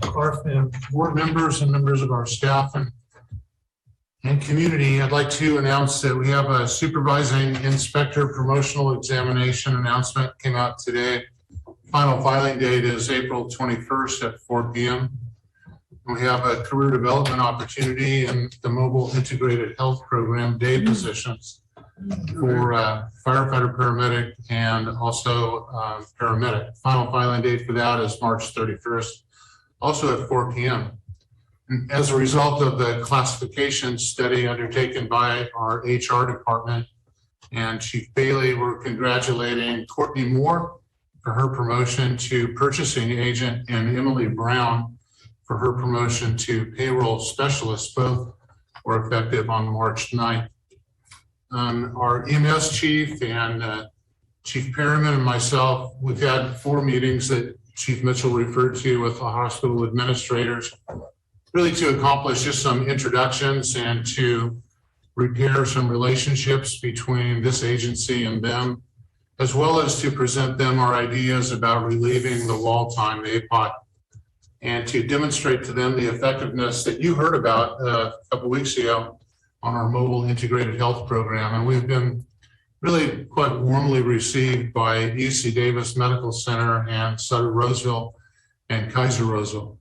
Clark, and board members and members of our staff and community. I'd like to announce that we have a supervising inspector promotional examination announcement came out today. Final filing date is April 21st at 4 p.m. We have a career development opportunity in the mobile integrated health program day positions for firefighter, paramedic, and also paramedic. Final filing date for that is March 31st, also at 4 p.m. As a result of the classification study undertaken by our HR department and Chief Bailey, we're congratulating Courtney Moore for her promotion to purchasing agent and Emily Brown for her promotion to payroll specialist. Both were effective on March 9th. Our EMS chief and Chief Perriman and myself, we've had 4 meetings that Chief Mitchell referred to with the hospital administrators, really to accomplish just some introductions and to repair some relationships between this agency and them, as well as to present them our ideas about relieving the wall time, the APOT, and to demonstrate to them the effectiveness that you heard about a couple of weeks ago on our mobile integrated health program. And we've been really quite warmly received by UC Davis Medical Center and Sutter Roseville and Kaiser Roseville.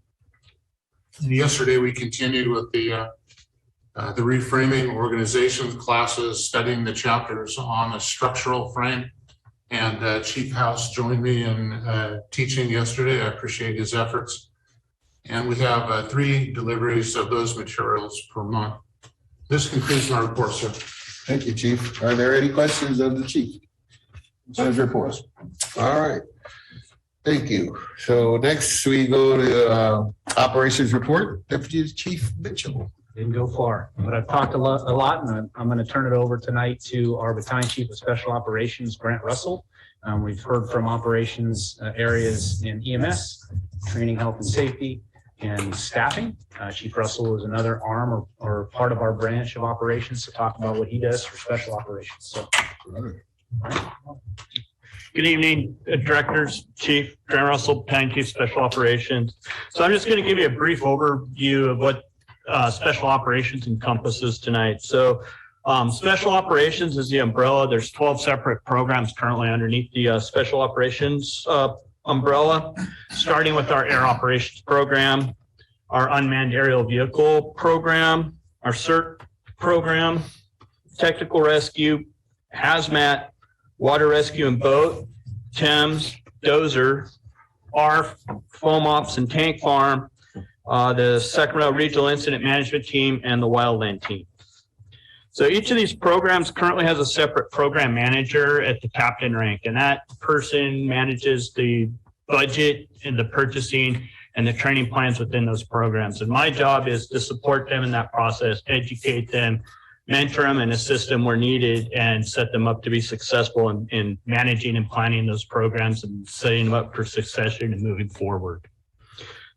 And yesterday we continued with the reframing organization classes, studying the chapters on a structural frame. And Chief House joined me in teaching yesterday. I appreciate his efforts. And we have 3 deliveries of those materials per month. This concludes my report, sir. Thank you, Chief. Are there any questions of the Chief? His reports. All right. Thank you. So next we go to operations report. Deputy Chief Mitchell. Didn't go far, but I've talked a lot, and I'm going to turn it over tonight to our Battalion Chief of Special Operations, Grant Russell. We've heard from operations areas in EMS, training, health and safety, and staffing. Chief Russell is another arm or part of our branch of operations to talk about what he does for special operations. So. Good evening, directors, Chief Grant Russell, Battalion Chief Special Operations. So I'm just going to give you a brief overview of what special operations encompasses tonight. So special operations is the umbrella. There's 12 separate programs currently underneath the special operations umbrella, starting with our air operations program, our unmanned aerial vehicle program, our CERT program, technical rescue, hazmat, water rescue and boat, TEMS, dozer, ARF, foam ops and tank farm, the Sacramento Regional Incident Management Team, and the Wildland Team. So each of these programs currently has a separate program manager at the captain rank, and that person manages the budget and the purchasing and the training plans within those programs. And my job is to support them in that process, educate them, mentor them, and assist them where needed, and set them up to be successful in managing and planning those programs and setting them up for succession and moving forward.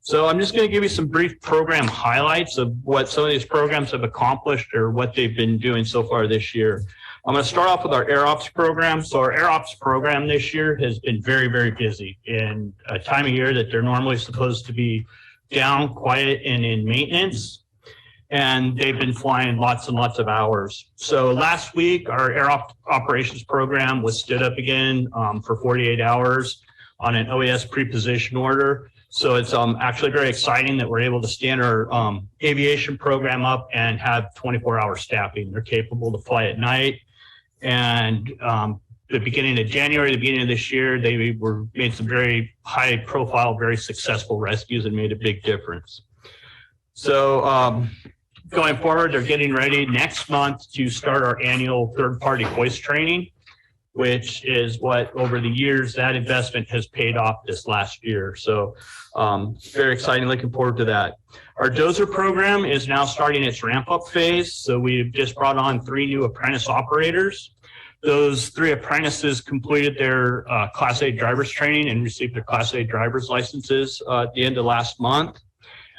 So I'm just going to give you some brief program highlights of what some of these programs have accomplished or what they've been doing so far this year. I'm going to start off with our Air Ops program. So our Air Ops program this year has been very, very busy in a time of year that they're normally supposed to be down, quiet, and in maintenance. And they've been flying lots and lots of hours. So last week, our Air Operations program was stood up again for 48 hours on an OAS preposition order. So it's actually very exciting that we're able to stand our aviation program up and have 24-hour staffing. They're capable to fly at night. And the beginning of January, the beginning of this year, they made some very high profile, very successful rescues and made a big difference. So going forward, they're getting ready next month to start our annual third-party hoist training, which is what over the years that investment has paid off this last year. So very exciting, looking forward to that. Our dozer program is now starting its ramp up phase. So we've just brought on 3 new apprentice operators. Those 3 apprentices completed their Class A driver's training and received their Class A driver's licenses at the end of last month,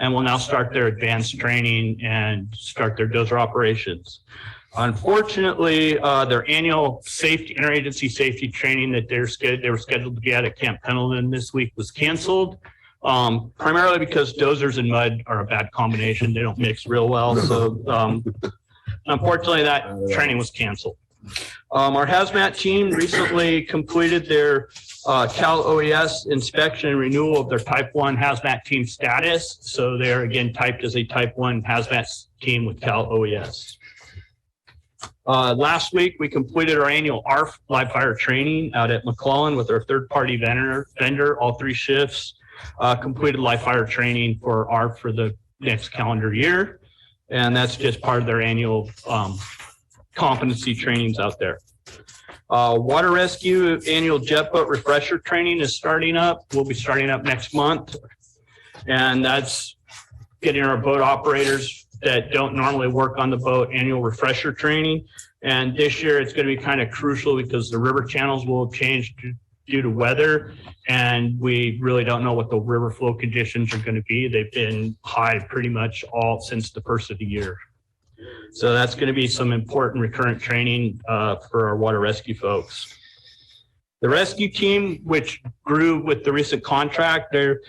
and will now start their advanced training and start their dozer operations. Unfortunately, their annual interagency safety training that they were scheduled to be at Camp Pendleton this week was canceled. Primarily because dozers and mud are a bad combination. They don't mix real well. So unfortunately, that training was canceled. Our hazmat team recently completed their Cal OES inspection and renewal of their Type 1 hazmat team status. So they are again typed as a Type 1 hazmat team with Cal OES. Last week, we completed our annual ARF live fire training out at McClellan with our third-party vendor, all 3 shifts. Completed live fire training for ARF for the next calendar year. And that's just part of their annual competency trainings out there. Water rescue annual jet boat refresher training is starting up. We'll be starting up next month. And that's getting our boat operators that don't normally work on the boat annual refresher training. And this year it's going to be kind of crucial because the river channels will have changed due to weather. And we really don't know what the river flow conditions are going to be. They've been high pretty much all since the first of the year. So that's going to be some important recurrent training for our water rescue folks. The rescue team, which grew with the recent contract, they're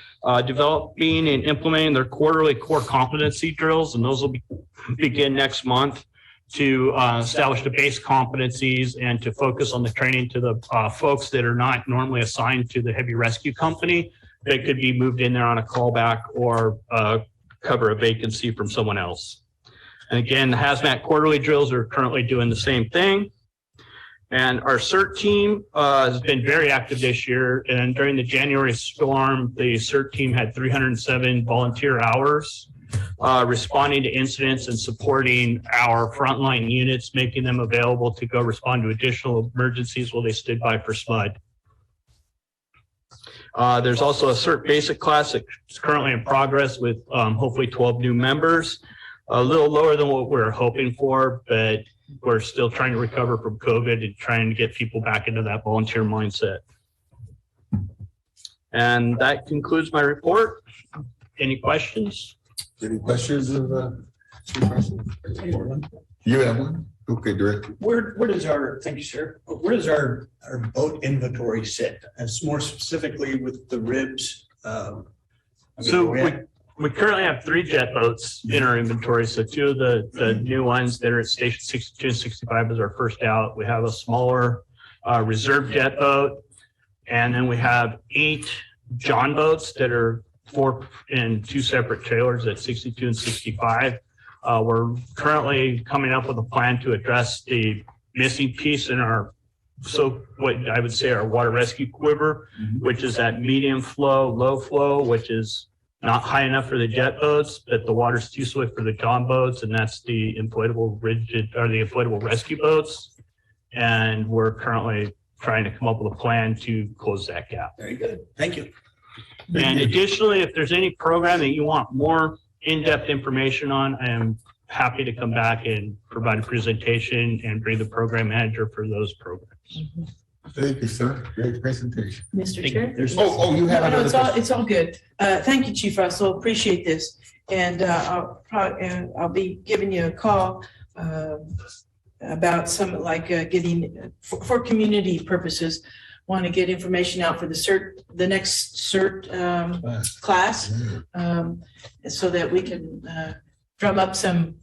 developing and implementing their quarterly core competency drills, and those will begin next month to establish the base competencies and to focus on the training to the folks that are not normally assigned to the heavy rescue company. They could be moved in there on a callback or cover a vacancy from someone else. And again, the hazmat quarterly drills are currently doing the same thing. And our CERT team has been very active this year. And during the January storm, the CERT team had 307 volunteer hours responding to incidents and supporting our frontline units, making them available to go respond to additional emergencies while they stood by for SMUD. There's also a CERT basic class that's currently in progress with hopefully 12 new members. A little lower than what we're hoping for, but we're still trying to recover from COVID and trying to get people back into that volunteer mindset. And that concludes my report. Any questions? Any questions of you have one? Okay, Director. Where does our, thank you, sir. Where does our boat inventory sit? As more specifically with the ribs? We currently have 3 jet boats in our inventory. So 2 of the new ones that are at station 62 and 65 is our first out. We have a smaller reserve jet boat. And then we have 8 John boats that are 4 in 2 separate trailers at 62 and 65. We're currently coming up with a plan to address the missing piece in our, so what I would say our water rescue quiver, which is that medium flow, low flow, which is not high enough for the jet boats, but the water's too swift for the John boats, and that's the inflatable rigid or the inflatable rescue boats. And we're currently trying to come up with a plan to close that gap. Very good. Thank you. And additionally, if there's any program that you want more in-depth information on, I am happy to come back and provide a presentation and bring the program manager for those programs. Thank you, sir. Great presentation. Mr. Chair? You have No, another it's all good. Thank you, Chief Russell. Appreciate this. And I'll be giving you a call about some like getting for community purposes. Want to get information out for the next CERT class, so that we can drum up some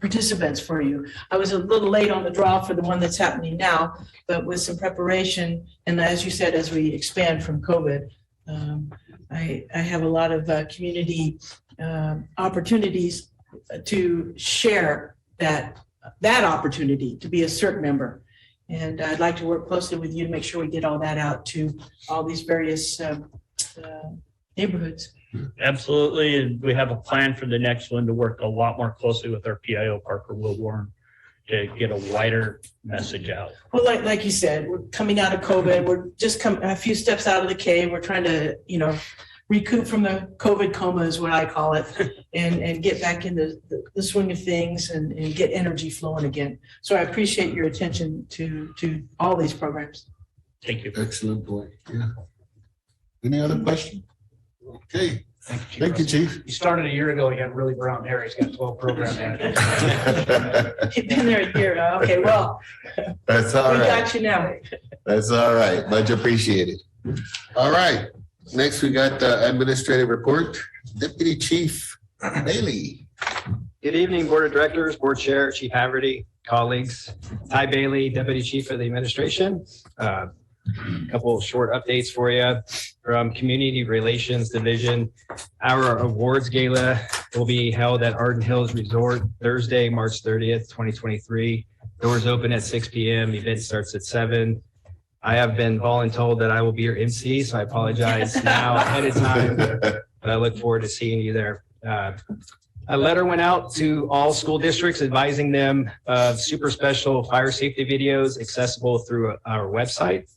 participants for you. I was a little late on the draw for the one that's happening now, but with some preparation, and as you said, as we expand from COVID, I have a lot of community opportunities to share that opportunity to be a CERT member. And I'd like to work closely with you to make sure we get all that out to all these various neighborhoods. Absolutely. And we have a plan for the next one to work a lot more closely with our PIO, Parker Wilborn, to get a wider message out. Well, like you said, we're coming out of COVID. We're just a few steps out of the cave. We're trying to, recoup from the COVID coma is what I call it, and get back in the swing of things and get energy flowing again. So I appreciate your attention to all these programs. Thank you. Excellent point. Yeah. Any other question? Okay. Thank you, Chief. He started a year ago. He had really brown hair. He's got 12 program managers. You've been there a year now. Okay, well, That's all we right. got you now. That's all right. Much appreciated. All right. Next, we got the administrative report. Deputy Chief Bailey. Good evening, Board of Directors, Board Chair, Chief Haverty, colleagues. Ty Bailey, Deputy Chief of the Administration. A couple of short updates for you from Community Relations Division. Our awards gala will be held at Arden Hills Resort Thursday, March 30th, 2023. Doors open at 6 p.m. Event starts at 7. I have been voluntold that I will be your MC, so I apologize now ahead of time, but I look forward to seeing you there. A letter went out to all school districts advising them of super special fire safety videos accessible through our website.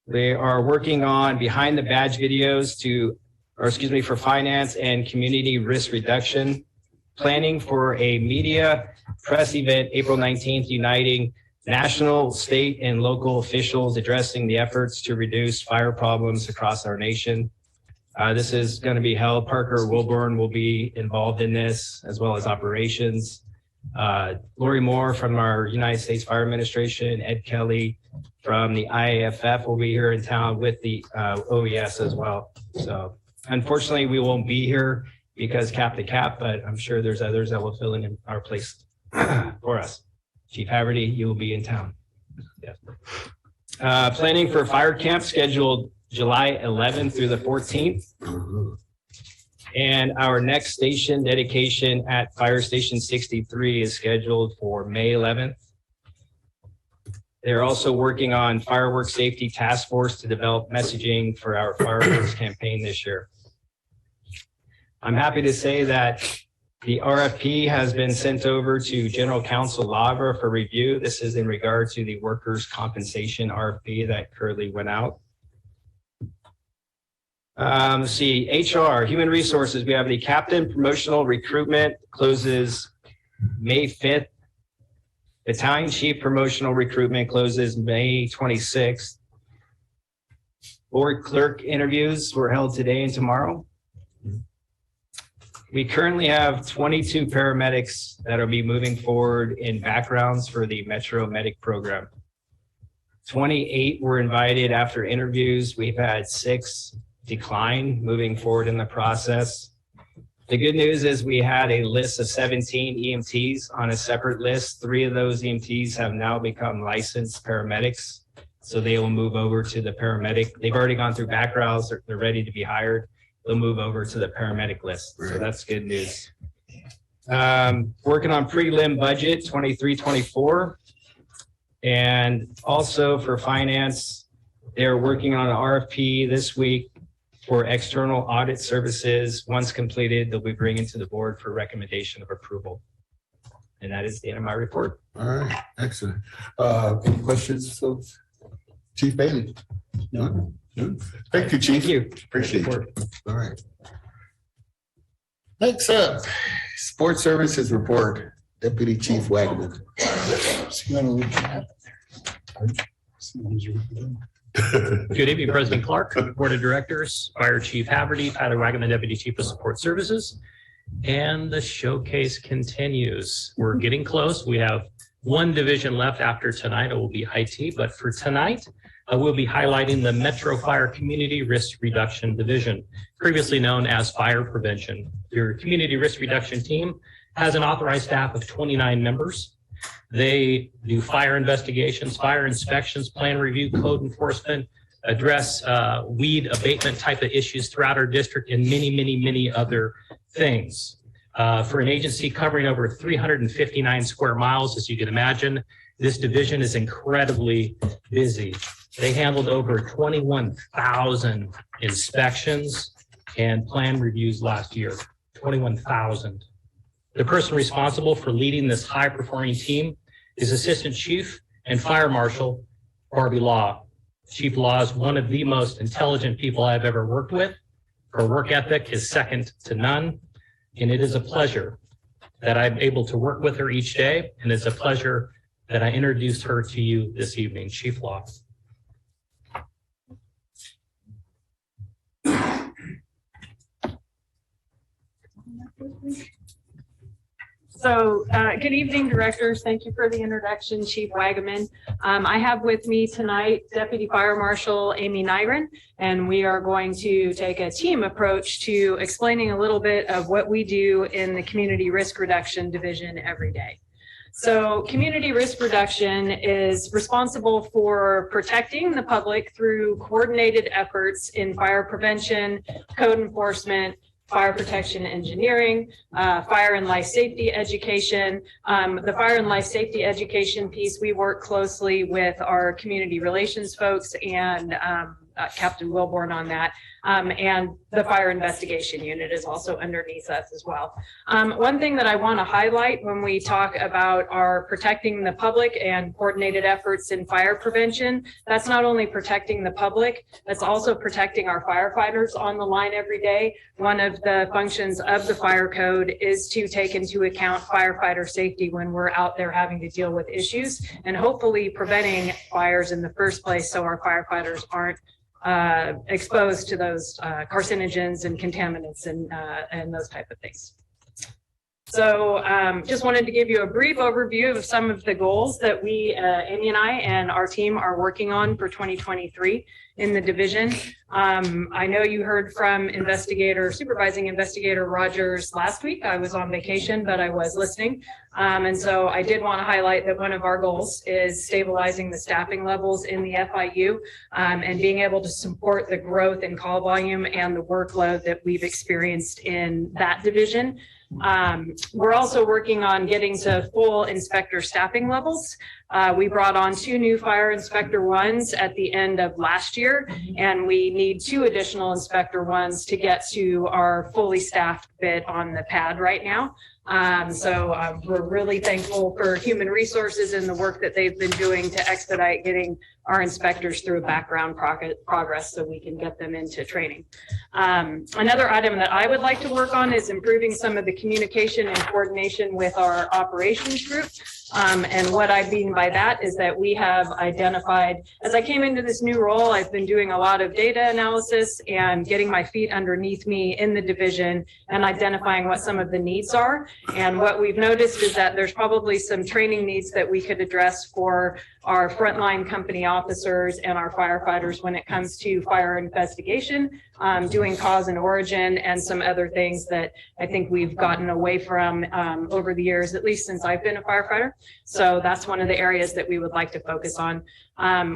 They are working on behind the badge videos for finance and community risk reduction, planning for a media press event April 19th, uniting national, state, and local officials addressing the efforts to reduce fire problems across our nation. This is going to be held. Parker Wilburn will be involved in this, as well as operations. Lori Moore from our United States Fire Administration, Ed Kelly from the IAFF will be here in town with the OES as well. So unfortunately, we won't be here because cap to cap, but I'm sure there's others that will fill in our place for us. Chief Haverty, you will be in town. Yeah. Planning for fire camp scheduled July 11th through the 14th. And our next station dedication at Fire Station 63 is scheduled for May 11th. They're also working on fireworks safety task force to develop messaging for our fireworks campaign this year. I'm happy to say that the RFP has been sent over to General Counsel Lavra for review. This is in regard to the workers' compensation RFP that currently went out. Let's see, HR, Human Resources, we have the Captain Promotional Recruitment closes May 5th. Battalion Chief Promotional Recruitment closes May 26th. Board Clerk interviews were held today and tomorrow. We currently have 22 paramedics that will be moving forward in backgrounds for the Metro Medic program. 28 were invited after interviews. We've had 6 decline moving forward in the process. The good news is we had a list of 17 EMTs on a separate list. 3 of those EMTs have now become licensed paramedics. So they will move over to the paramedic. They've already gone through backgrounds. They're ready to be hired. They'll move over to the paramedic list. So that's good news. Working on prelim budget 23-24. And also for finance, they're working on an RFP this week for external audit services. Once completed, they'll be bringing to the board for recommendation of approval. And that is the end of my report. All right, excellent. Any questions, folks? Chief Bailey? No? Thank you, Chief. Thank you. Appreciate it. All right. Next up, Sports Services Report, Deputy Chief Wagner. Good evening, President Clark, Board of Directors, Fire Chief Haverty, Tyler Wagner, Deputy Chief of Support Services. And the showcase continues. We're getting close. We have one division left after tonight. It will be IT, but for tonight, we'll be highlighting the Metro Fire Community Risk Reduction Division, previously known as Fire Prevention. Your Community Risk Reduction team has an authorized staff of 29 members. They do fire investigations, fire inspections, plan review, code enforcement, address weed abatement type of issues throughout our district, and many, many, many other things. For an agency covering over 359 square miles, as you can imagine, this division is incredibly busy. They handled over 21,000 inspections and plan reviews last year, 21,000. The person responsible for leading this high-performing team is Assistant Chief and Fire Marshal Barbie Law. Chief Law is one of the most intelligent people I've ever worked with. Her work ethic is second to none, and it is a pleasure that I'm able to work with her each day, and it's a pleasure that I introduced her to you this evening, Chief Law. So good evening, directors. Thank you for the introduction, Chief Wagaman. I have with me tonight Deputy Fire Marshal Amy Nygren, and we are going to take a team approach to explaining a little bit of what we do in the Community Risk Reduction Division every day. So community risk reduction is responsible for protecting the public through coordinated efforts in fire prevention, code enforcement, fire protection engineering, fire and life safety education. The fire and life safety education piece, we work closely with our community relations folks and Captain Wilborn on that. And the fire investigation unit is also underneath us as well. One thing that I want to highlight when we talk about our protecting the public and coordinated efforts in fire prevention, that's not only protecting the public, that's also protecting our firefighters on the line every day. One of the functions of the fire code is to take into account firefighter safety when we're out there having to deal with issues and hopefully preventing fires in the first place so our firefighters aren't exposed to those carcinogens and contaminants and those type of things. So just wanted to give you a brief overview of some of the goals that we, Amy and I and our team are working on for 2023 in the division. I know you heard from Supervising Investigator Rogers last week. I was on vacation, but I was listening. And so I did want to highlight that one of our goals is stabilizing the staffing levels in the FIU and being able to support the growth in call volume and the workload that we've experienced in that division. We're also working on getting to full inspector staffing levels. We brought on 2 new fire inspector 1s at the end of last year, and we need 2 additional inspector 1s to get to our fully staffed bit on the pad right now. So we're really thankful for human resources and the work that they've been doing to expedite getting our inspectors through a background progress so we can get them into training. Another item that I would like to work on is improving some of the communication and coordination with our operations group. And what I mean by that is that we have identified, as I came into this new role, I've been doing a lot of data analysis and getting my feet underneath me in the division and identifying what some of the needs are. And what we've noticed is that there's probably some training needs that we could address for our frontline company officers and our firefighters when it comes to fire investigation, doing cause and origin, and some other things that I think we've gotten away from over the years, at least since I've been a firefighter. So that's one of the areas that we would like to focus on.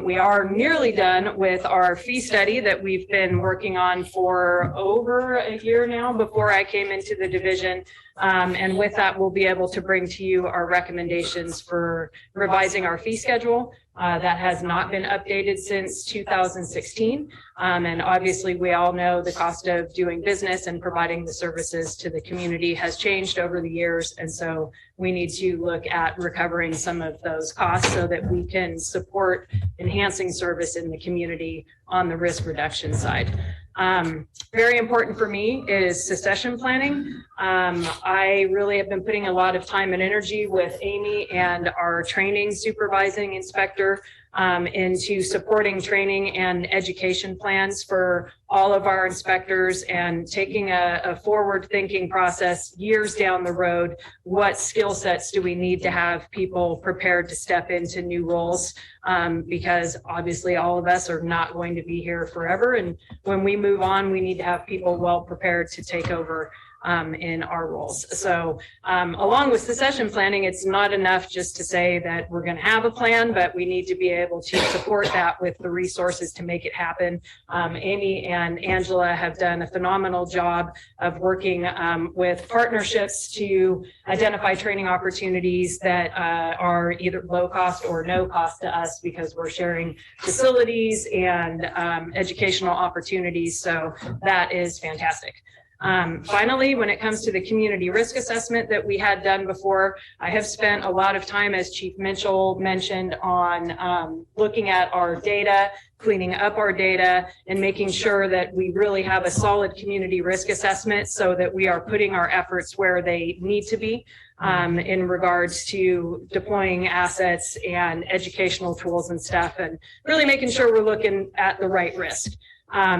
We are nearly done with our fee study that we've been working on for over a year now before I came into the division. And with that, we'll be able to bring to you our recommendations for revising our fee schedule. That has not been updated since 2016. And obviously, we all know the cost of doing business and providing the services to the community has changed over the years. And so we need to look at recovering some of those costs so that we can support enhancing service in the community on the risk reduction side. Very important for me is succession planning. I really have been putting a lot of time and energy with Amy and our training supervising inspector into supporting training and education plans for all of our inspectors and taking a forward thinking process years down the road. What skill sets do we need to have people prepared to step into new roles? Because obviously all of us are not going to be here forever. And when we move on, we need to have people well prepared to take over in our roles. So along with succession planning, it's not enough just to say that we're going to have a plan, but we need to be able to support that with the resources to make it happen. Amy and Angela have done a phenomenal job of working with partnerships to identify training opportunities that are either low cost or no cost to us because we're sharing facilities and educational opportunities. So that is fantastic. Finally, when it comes to the community risk assessment that we had done before, I have spent a lot of time, as Chief Mitchell mentioned, on looking at our data, cleaning up our data, and making sure that we really have a solid community risk assessment so that we are putting our efforts where they need to be in regards to deploying assets and educational tools and stuff, and really making sure we're looking at the right risk.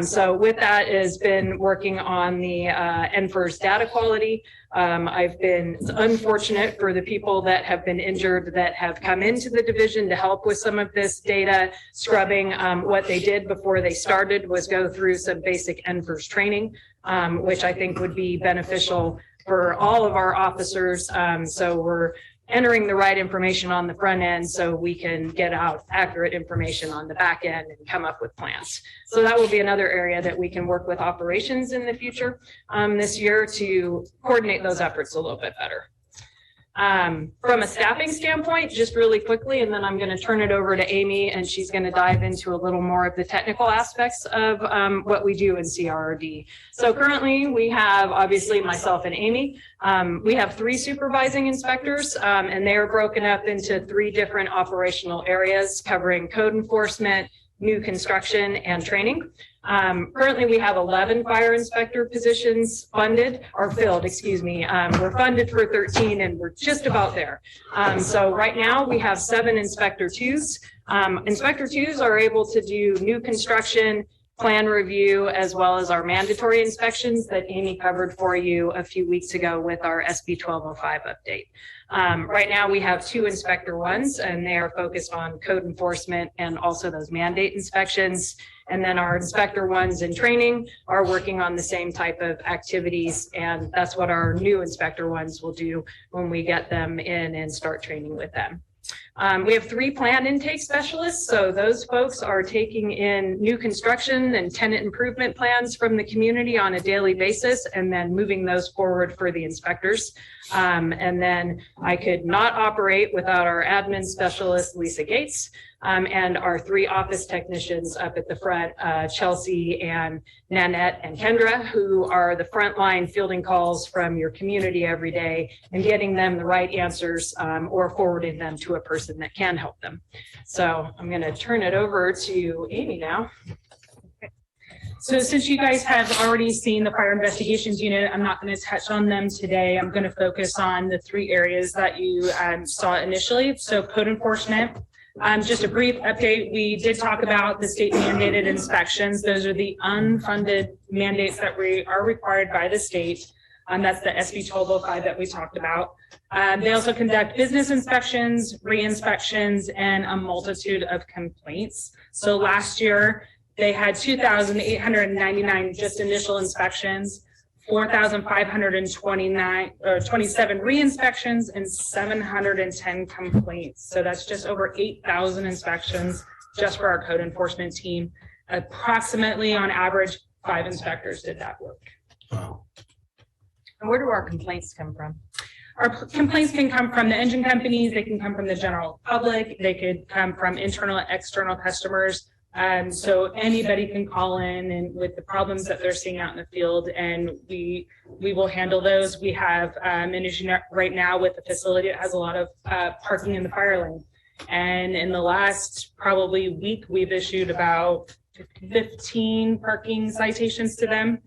So with that has been working on the NFIRS data quality. I've been unfortunate for the people that have been injured that have come into the division to help with some of this data scrubbing. What they did before they started was go through some basic NFIRS training, which I think would be beneficial for all of our officers. So we're entering the right information on the front end so we can get out accurate information on the back end and come up with plans. So that will be another area that we can work with operations in the future this year to coordinate those efforts a little bit better. From a staffing standpoint, just really quickly, and then I'm going to turn it over to Amy, and she's going to dive into a little more of the technical aspects of what we do in CRRD. So currently we have, obviously, myself and Amy. We have 3 supervising inspectors, and they are broken up into 3 different operational areas covering code enforcement, new construction, and training. Currently, we have 11 fire inspector positions funded or filled, excuse me. We're funded for 13 and we're just about there. So right now we have 7 inspector 2s. Inspector 2s are able to do new construction, plan review, as well as our mandatory inspections that Amy covered for you a few weeks ago with our SB 1205 update. Right now we have 2 inspector 1s, and they are focused on code enforcement and also those mandate inspections. And then our inspector 1s in training are working on the same type of activities, and that's what our new inspector 1s will do when we get them in and start training with them. We have 3 plan intake specialists. So those folks are taking in new construction and tenant improvement plans from the community on a daily basis and then moving those forward for the inspectors. And then I could not operate without our admin specialist, Lisa Gates, and our 3 office technicians up at the front, Chelsea and Nanette and Kendra, who are the frontline fielding calls from your community every day and getting them the right answers or forwarding them to a person that can help them. So I'm going to turn it over to Amy now. So since you guys have already seen the fire investigations unit, I'm not going to touch on them today. I'm going to focus on the 3 areas that you saw initially. So code enforcement. Just a brief update. We did talk about the state mandated inspections. Those are the unfunded mandates that we are required by the state. That's the SB 1205 that we talked about. They also conduct business inspections, re-inspections, and a multitude of complaints. So last year, they had 2,899 just initial inspections, 4,527 re-inspections, and 710 complaints. So that's just over 8,000 inspections just for our code enforcement team. Approximately on average, 5 inspectors did that work. And where do our complaints come from? Our complaints can come from the engine companies, they can come from the general public, they could come from internal and external customers. So anybody can call in and with the problems that they're seeing out in the field, and we will handle those. We have an issue right now with the facility that has a lot of parking in the fire lane. And in the last probably week, we've issued about 15 parking citations to them.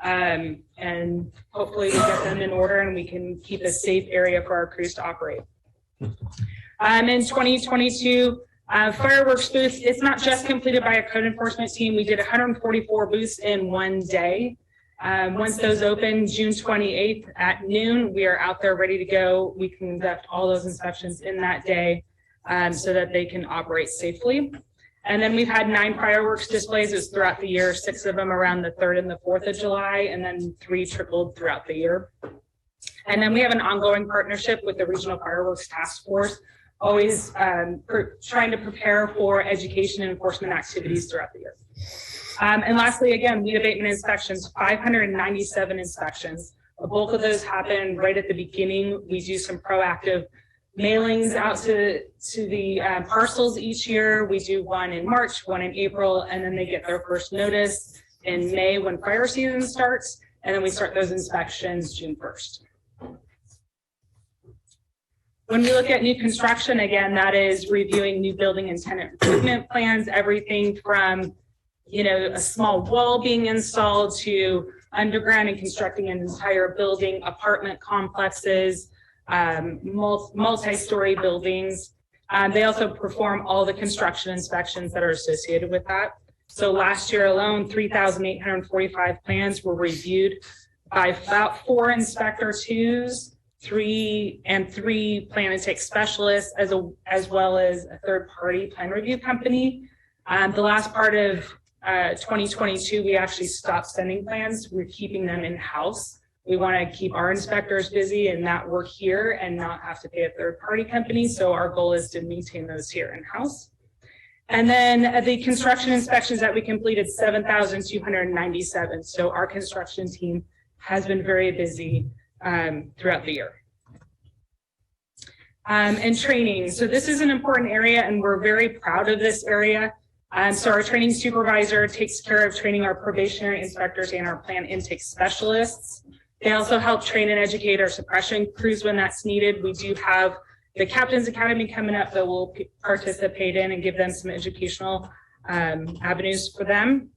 And hopefully we'll get them in order and we can keep a safe area for our crews to operate. In 2022, fireworks booths, it's not just completed by a code enforcement team. We did 144 booths in one day. Once those open June 28th at noon, we are out there ready to go. We conduct all those inspections in that day so that they can operate safely. And then we've had 9 fireworks displays throughout the year, 6 of them around the 3rd and the 4th of July, and then 3 trickled throughout the year. And then we have an ongoing partnership with the Regional Fireworks Task Force, always trying to prepare for education and enforcement activities throughout the year. And lastly, again, weed abatement inspections, 597 inspections. A bulk of those happen right at the beginning. We do some proactive mailings out to the parcels each year. We do one in March, one in April, and then they get their first notice in May when fire season starts. And then we start those inspections June 1st. When we look at new construction, again, that is reviewing new building and tenant improvement plans, everything from, a small wall being installed to underground and constructing an entire building, apartment complexes, multi-story buildings. They also perform all the construction inspections that are associated with that. So last year alone, 3,845 plans were reviewed by about 4 inspector twos, 3 plan intake specialists, as well as a third-party plan review company. The last part of 2022, we actually stopped sending plans. We're keeping them in-house. We want to keep our inspectors busy and not work here and not have to pay a third-party company. So our goal is to maintain those here in-house. And then the construction inspections that we completed, 7,297. So our construction team has been very busy throughout the year. And training. So this is an important area and we're very proud of this area. So our training supervisor takes care of training our probationary inspectors and our plan intake specialists. They also help train and educate our suppression crews when that's needed. We do have the Captain's Academy coming up that we'll participate in and give them some educational avenues for them.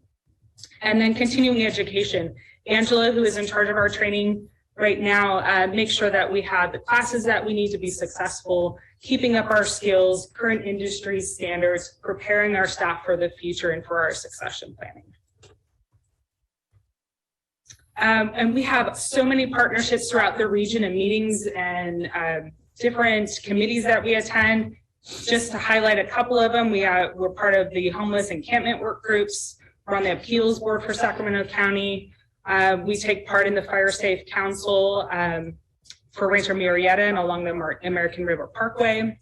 And then continuing education. Angela, who is in charge of our training right now, makes sure that we have the classes that we need to be successful, keeping up our skills, current industry standards, preparing our staff for the future and for our succession planning. And we have so many partnerships throughout the region and meetings and different committees that we attend. Just to highlight a couple of them, we're part of the homeless encampment work groups. We're on the appeals board for Sacramento County. We take part in the Fire Safe Council for Rancho Murrieta and along the American River Parkway.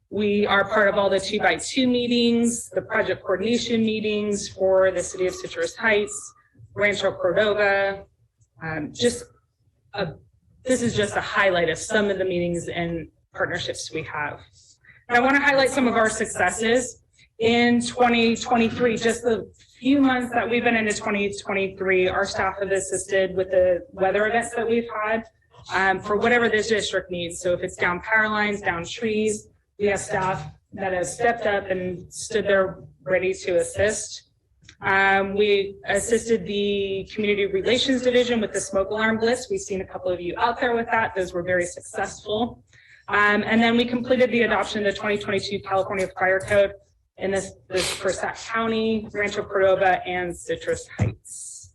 We are part of all the 2x2 meetings, the project coordination meetings for the city of Citrus Heights, Rancho Cordova. This is just a highlight of some of the meetings and partnerships we have. And I want to highlight some of our successes in 2023. Just the few months that we've been into 2023, our staff have assisted with the weather events that we've had for whatever this district needs. So if it's down power lines, down trees, we have staff that have stepped up and stood there ready to assist. We assisted the Community Relations Division with the smoke alarm blitz. We've seen a couple of you out there with that. Those were very successful. And then we completed the adoption of the 2022 California Fire Code, and this for Sac County, Rancho Cordova, and Citrus Heights.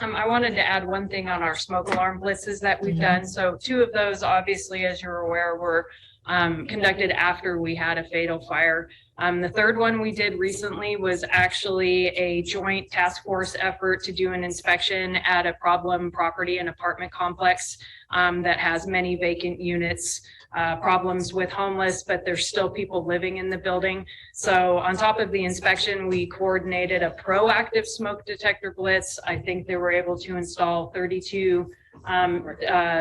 I wanted to add one thing on our smoke alarm blitzes that we've done. So 2 of those, obviously, as you're aware, were conducted after we had a fatal fire. The third one we did recently was actually a joint task force effort to do an inspection at a problem property and apartment complex that has many vacant units, problems with homeless, but there's still people living in the building. So on top of the inspection, we coordinated a proactive smoke detector blitz. I think they were able to install 32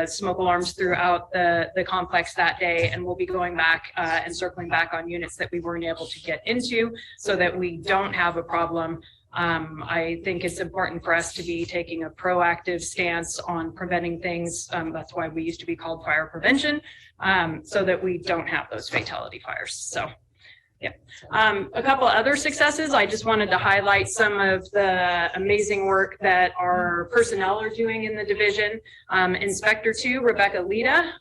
smoke alarms throughout the complex that day, and we'll be going back and circling back on units that we weren't able to get into so that we don't have a problem. I think it's important for us to be taking a proactive stance on preventing things. That's why we used to be called fire prevention, so that we don't have those fatality fires. So yeah. A couple other successes. I just wanted to highlight some of the amazing work that our personnel are doing in the division. Inspector 2, Rebecca Lita,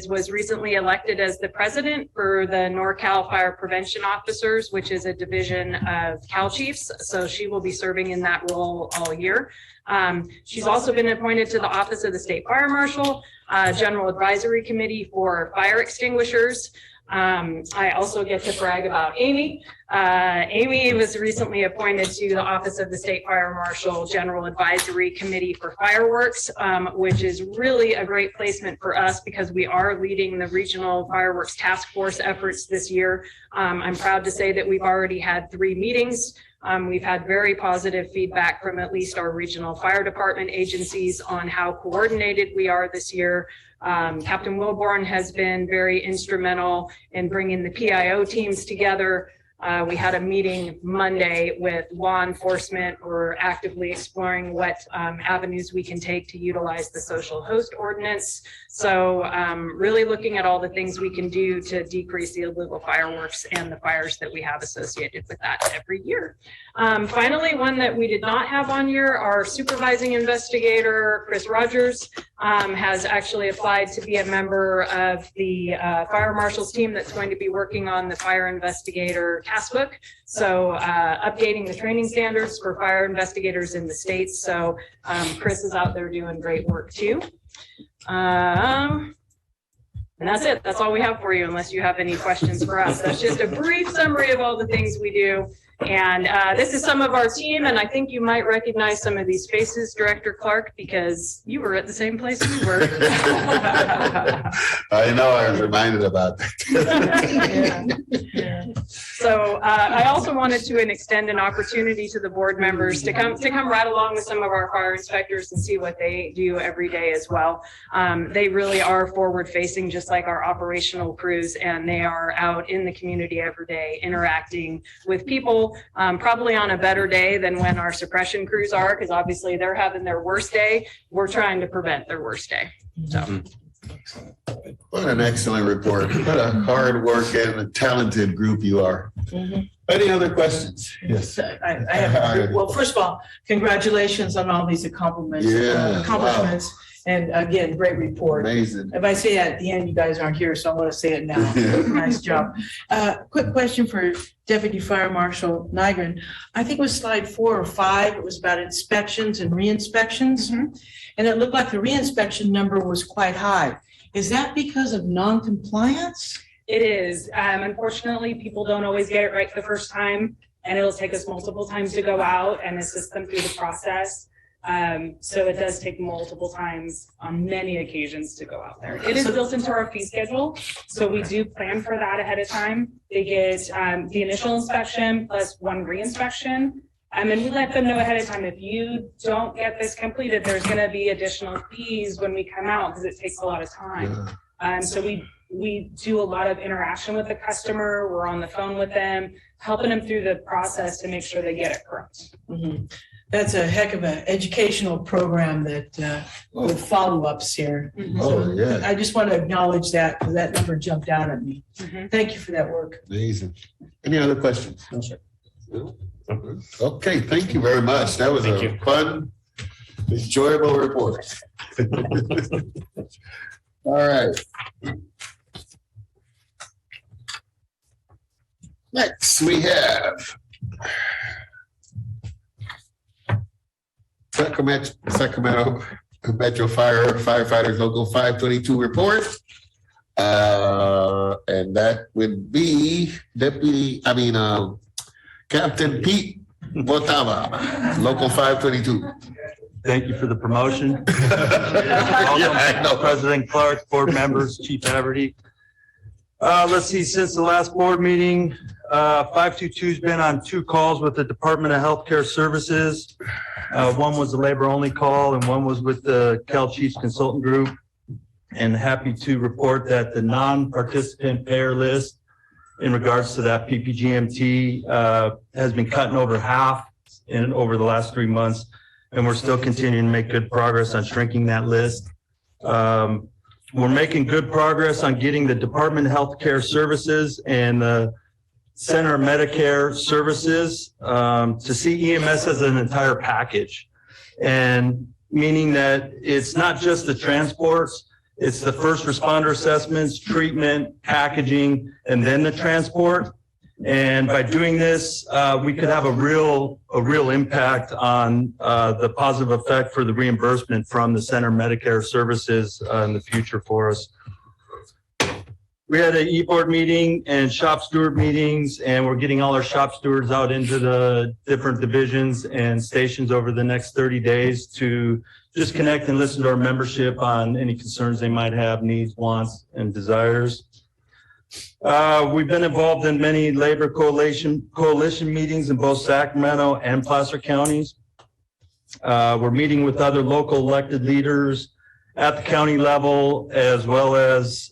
was recently elected as the president for the NorCal Fire Prevention Officers, which is a division of Cal Chiefs. So she will be serving in that role all year. She's also been appointed to the Office of the State Fire Marshal, General Advisory Committee for Fire Extinguishers. I also get to brag about Amy. Amy was recently appointed to the Office of the State Fire Marshal General Advisory Committee for Fireworks, which is really a great placement for us because we are leading the regional fireworks task force efforts this year. I'm proud to say that we've already had 3 meetings. We've had very positive feedback from at least our regional fire department agencies on how coordinated we are this year. Captain Wilborn has been very instrumental in bringing the PIO teams together. We had a meeting Monday with law enforcement. We're actively exploring what avenues we can take to utilize the social host ordinance. So really looking at all the things we can do to decrease the illegal fireworks and the fires that we have associated with that every year. Finally, one that we did not have on here, our supervising investigator, Chris Rogers, has actually applied to be a member of the fire marshal's team that's going to be working on the fire investigator task book. So updating the training standards for fire investigators in the states. So Chris is out there doing great work too. And that's it. That's all we have for you, unless you have any questions for us. That's just a brief summary of all the things we do. And this is some of our team, and I think you might recognize some of these faces, Director Clark, because you were at the same place we were. I know, I was reminded about that. So I also wanted to extend an opportunity to the board members to come right along with some of our fire inspectors and see what they do every day as well. They really are forward facing, just like our operational crews, and they are out in the community every day interacting with people, probably on a better day than when our suppression crews are, because obviously they're having their worst day. We're trying to prevent their worst day. So. What an excellent report. What a hard working, talented group you are. Any other questions? Yes. I have, well, first of all, congratulations on all these accomplishments. Wow. And again, great report. Amazing. If I say that at the end, you guys aren't here, so I want to say it now. Nice job. Quick question for Deputy Fire Marshal Nygren. I think it was slide 4 or 5. It was about inspections and re-inspections. And it looked like the re-inspection number was quite high. Is that because of non-compliance? It is. Unfortunately, people don't always get it right the first time, and it'll take us multiple times to go out and assist them through the process. So it does take multiple times on many occasions to go out there. It is built into our fee schedule, so we do plan for that ahead of time. They get the initial inspection plus 1 re-inspection. And we let them know ahead of time, if you don't get this completed, there's going to be additional fees when we come out, because it takes a lot of time. So we do a lot of interaction with the customer. We're on the phone with them, helping them through the process to make sure they get it correct. That's a heck of an educational program that with follow-ups here. Oh, yeah. I just want to acknowledge that, because that number jumped out at me. Thank you for that work. Amazing. Any other questions? No, sir. Okay, thank you very much. That was a fun, enjoyable report. All right. Next, we have Sacramento Metro Firefighters Local 522 report. And that would be Captain Pete Botava, Local 522. Thank you for the promotion. Welcome, President Clark, board members, Chief Haverty. Let's see, since the last board meeting, 522's been on 2 calls with the Department of Healthcare Services. One was a labor-only call, and one was with the Cal Chiefs Consultant Group. And happy to report that the non-participant payer list in regards to that PPGMT has been cut in over half over the last 3 months. And we're still continuing to make good progress on shrinking that list. We're making good progress on getting the Department of Healthcare Services and the Center of Medicare Services to see EMS as an entire package. And meaning that it's not just the transports, it's the first responder assessments, treatment, packaging, and then the transport. And by doing this, we could have a real impact on the positive effect for the reimbursement from the Center Medicare Services in the future for us. We had an e-board meeting and shop steward meetings, and we're getting all our shop stewards out into the different divisions and stations over the next 30 days to just connect and listen to our membership on any concerns they might have, needs, wants, and desires. We've been involved in many labor coalition meetings in both Sacramento and Placer counties. We're meeting with other local elected leaders at the county level, as well as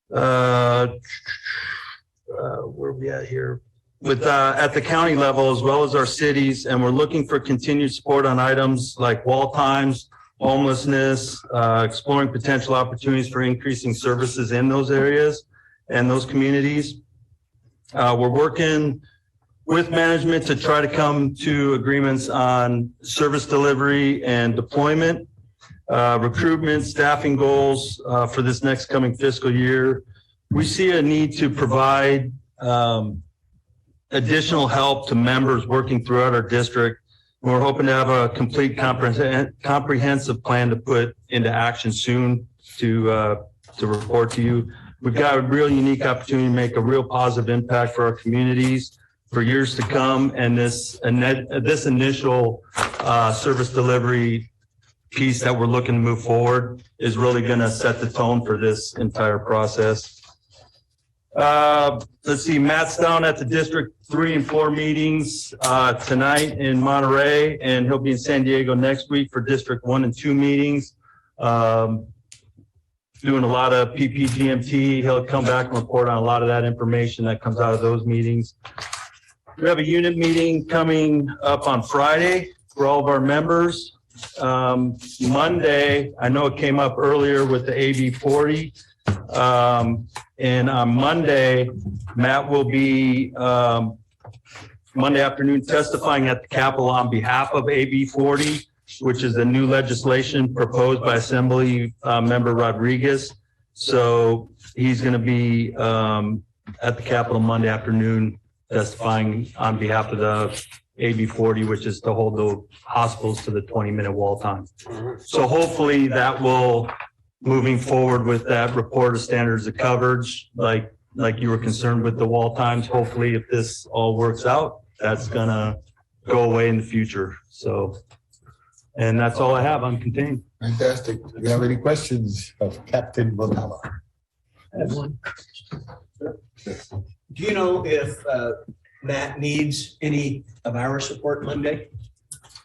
where are we at here? At the county level, as well as our cities, and we're looking for continued support on items like wall times, homelessness, exploring potential opportunities for increasing services in those areas and those communities. We're working with management to try to come to agreements on service delivery and deployment, recruitment, staffing goals for this next coming fiscal year. We see a need to provide additional help to members working throughout our district. We're hoping to have a complete comprehensive plan to put into action soon to report to you. We've got a real unique opportunity to make a real positive impact for our communities for years to come. And this initial service delivery piece that we're looking to move forward is really going to set the tone for this entire process. Let's see, Matt's down at the District 3 and 4 meetings tonight in Monterey, and he'll be in San Diego next week for District 1 and 2 meetings. Doing a lot of PPGMT. He'll come back and report on a lot of that information that comes out of those meetings. We have a unit meeting coming up on Friday for all of our members. Monday, I know it came up earlier with the AB 40. And on Monday, Matt will be Monday afternoon testifying at the Capitol on behalf of AB 40, which is the new legislation proposed by Assembly Member Rodriguez. So he's going to be at the Capitol Monday afternoon testifying on behalf of the AB 40, which is to hold the hospitals to the 20-minute wall time. So hopefully that will, moving forward with that report of standards of coverage, like you were concerned with the wall times, hopefully if this all works out, that's gonna go away in the future. So, and that's all I have. I'm contained. Fantastic. Do you have any questions of Captain Bonella? I have one. Do you know if Matt needs any of our support Monday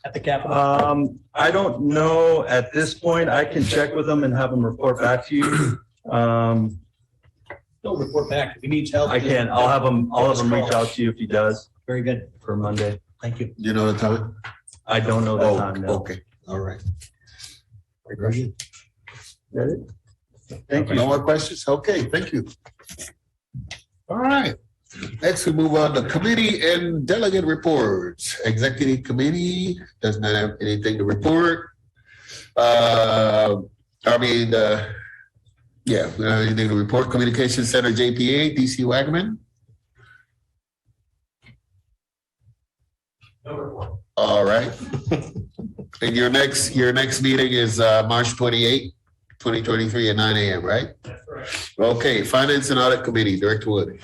at the Capitol? I don't know at this point. I can check with him and have him report back to you. Don't report back. If he needs help. I can. I'll have him reach out to you if he does. Very good. For Monday. Thank you. You know the time? I don't know the time. No. Okay. All right. That it? Thank you. No more questions? Okay, thank you. All right. Next, we move on to committee and delegate reports. Executive committee does not have anything to report. Yeah, we don't have anything to report. Communication Center, JPA, DC Wagman. No report. All right. And your next meeting is March 28, 2023 at 9 a.m., right? That's correct. Okay, Finance and Audit Committee, Director Wood.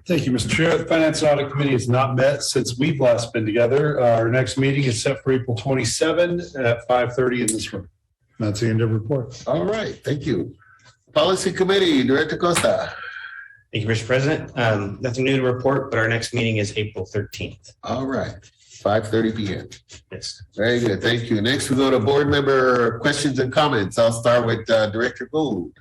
Thank you, Mr. Chair. The Finance and Audit Committee has not met since we've last been together. Our next meeting is set for April 27 at 5:30 in this room. That's the end of the report. All right, thank you. Policy Committee, Director Costa. Thank you, Mr. President. Nothing new to report, but our next meeting is April 13th. All right, 5:30 p.m. Yes. Very good, thank you. Next, we go to board member questions and comments. I'll start with Director Gould.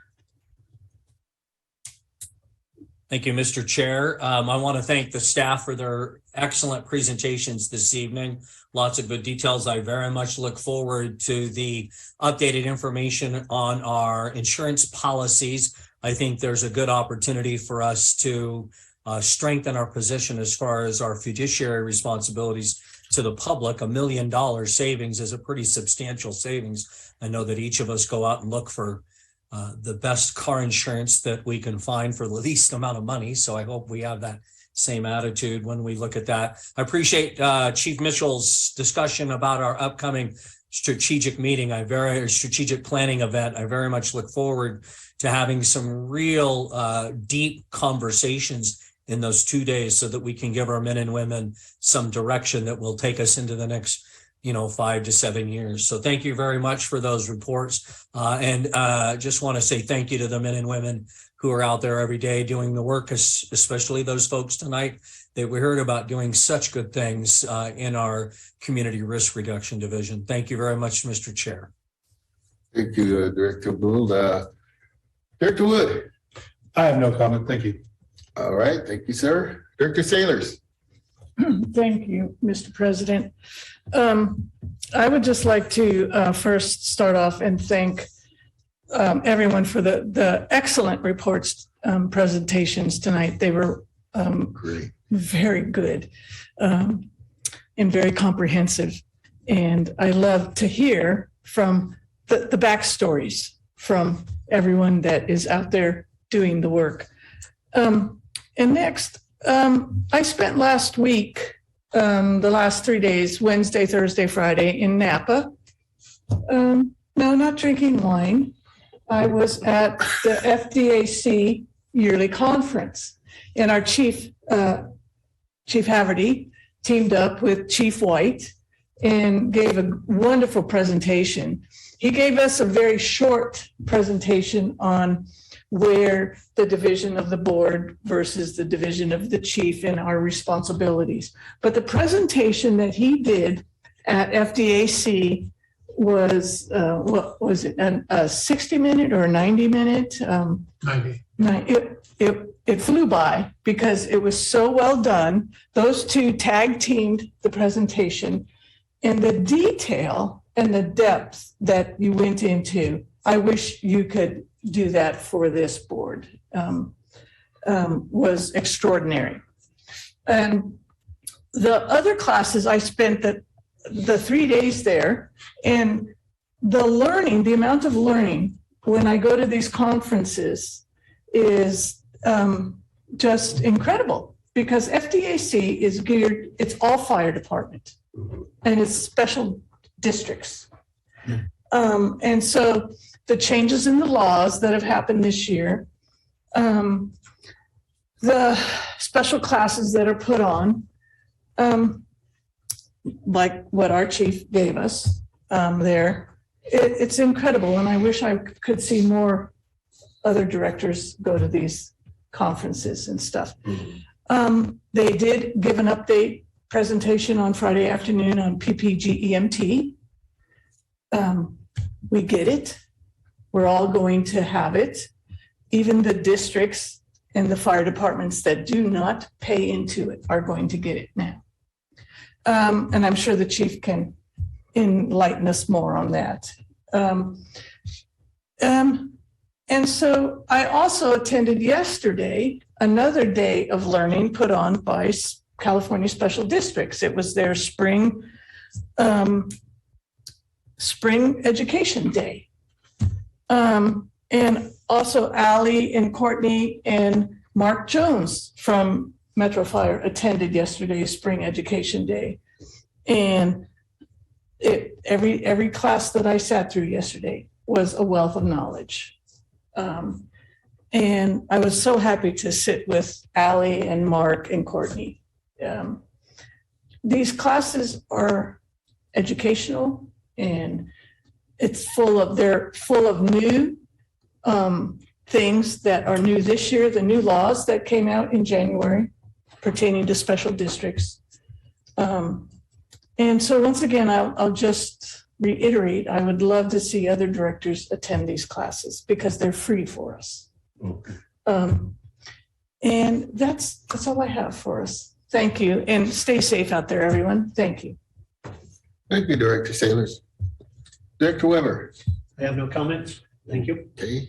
Thank you, Mr. Chair. I want to thank the staff for their excellent presentations this evening. Lots of good details. I very much look forward to the updated information on our insurance policies. I think there's a good opportunity for us to strengthen our position as far as our fiduciary responsibilities to the public. $1 million savings is a pretty substantial savings. I know that each of us go out and look for the best car insurance that we can find for the least amount of money. So I hope we have that same attitude when we look at that. I appreciate Chief Mitchell's discussion about our upcoming strategic meeting. Strategic planning event. I very much look forward to having some real deep conversations in those 2 days so that we can give our men and women some direction that will take us into the next 5 to 7 years. So thank you very much for those reports. And just want to say thank you to the men and women who are out there every day doing the work, especially those folks tonight that we heard about doing such good things in our community risk reduction division. Thank you very much, Mr. Chair. Thank you, Director Gould. Director Wood. I have no comment. Thank you. All right, thank you, sir. Director Sailors. Thank you, Mr. President. I would just like to first start off and thank everyone for the excellent reports, presentations tonight. They were Great. very good and very comprehensive. And I love to hear from the backstories from everyone that is out there doing the work. And next, I spent last week, the last 3 days, Wednesday, Thursday, Friday in Napa. No, not drinking wine. I was at the FDAC yearly conference, and our Chief Haverty teamed up with Chief White and gave a wonderful presentation. He gave us a very short presentation on where the division of the board versus the division of the chief and our responsibilities. But the presentation that he did at FDAC was, what was it, a 60-minute or a 90-minute? 90. It flew by because it was so well done. Those two tag teamed the presentation, and the detail and the depth that you went into, I wish you could do that for this board, was extraordinary. And the other classes, I spent the 3 days there, and the learning, the amount of learning when I go to these conferences is just incredible, because FDAC is geared, it's all fire department and it's special districts. And so the changes in the laws that have happened this year, the special classes that are put on, like what our chief gave us there, it's incredible. And I wish I could see more other directors go to these conferences and stuff. They did give an update presentation on Friday afternoon on PPG-EMT. We get it. We're all going to have it. Even the districts and the fire departments that do not pay into it are going to get it now. And I'm sure the chief can enlighten us more on that. And so I also attended yesterday another day of learning put on by California Special Districts. It was their spring education day. And also Allie and Courtney and Mark Jones from Metro Fire attended yesterday's spring education day. And every class that I sat through yesterday was a wealth of knowledge. And I was so happy to sit with Allie and Mark and Courtney. These classes are educational, and they're full of new things that are new this year, the new laws that came out in January pertaining to special districts. And so once again, I'll just reiterate, I would love to see other directors attend these classes because they're free for us. And that's all I have for us. Thank you, and stay safe out there, everyone. Thank you. Thank you, Director Sailors. Director Weber. I have no comments. Thank you. Okay.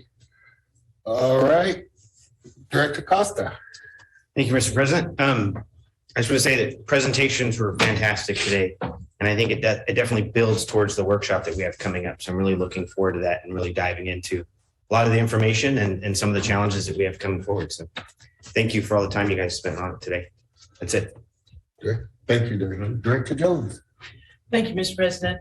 All right. Director Costa. Thank you, Mr. President. I just want to say that presentations were fantastic today. And I think it definitely builds towards the workshop that we have coming up. So I'm really looking forward to that and really diving into a lot of the information and some of the challenges that we have coming forward. So thank you for all the time you guys spent on it today. That's it. Thank you, Director Jones. Thank you, Mr. President.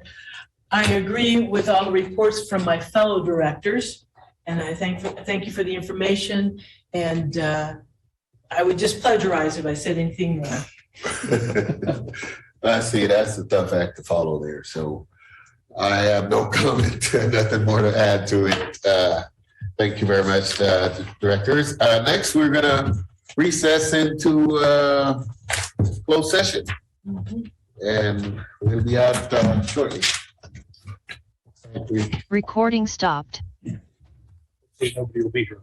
I agree with all the reports from my fellow directors, and I thank you for the information. And I would just plagiarize if I said anything more. I see, that's a tough act to follow there. So I have no comment, nothing more to add to it. Thank you very much, directors. Next, we're gonna recess into closed session. And we'll be out shortly. Recording stopped. Nobody will be here.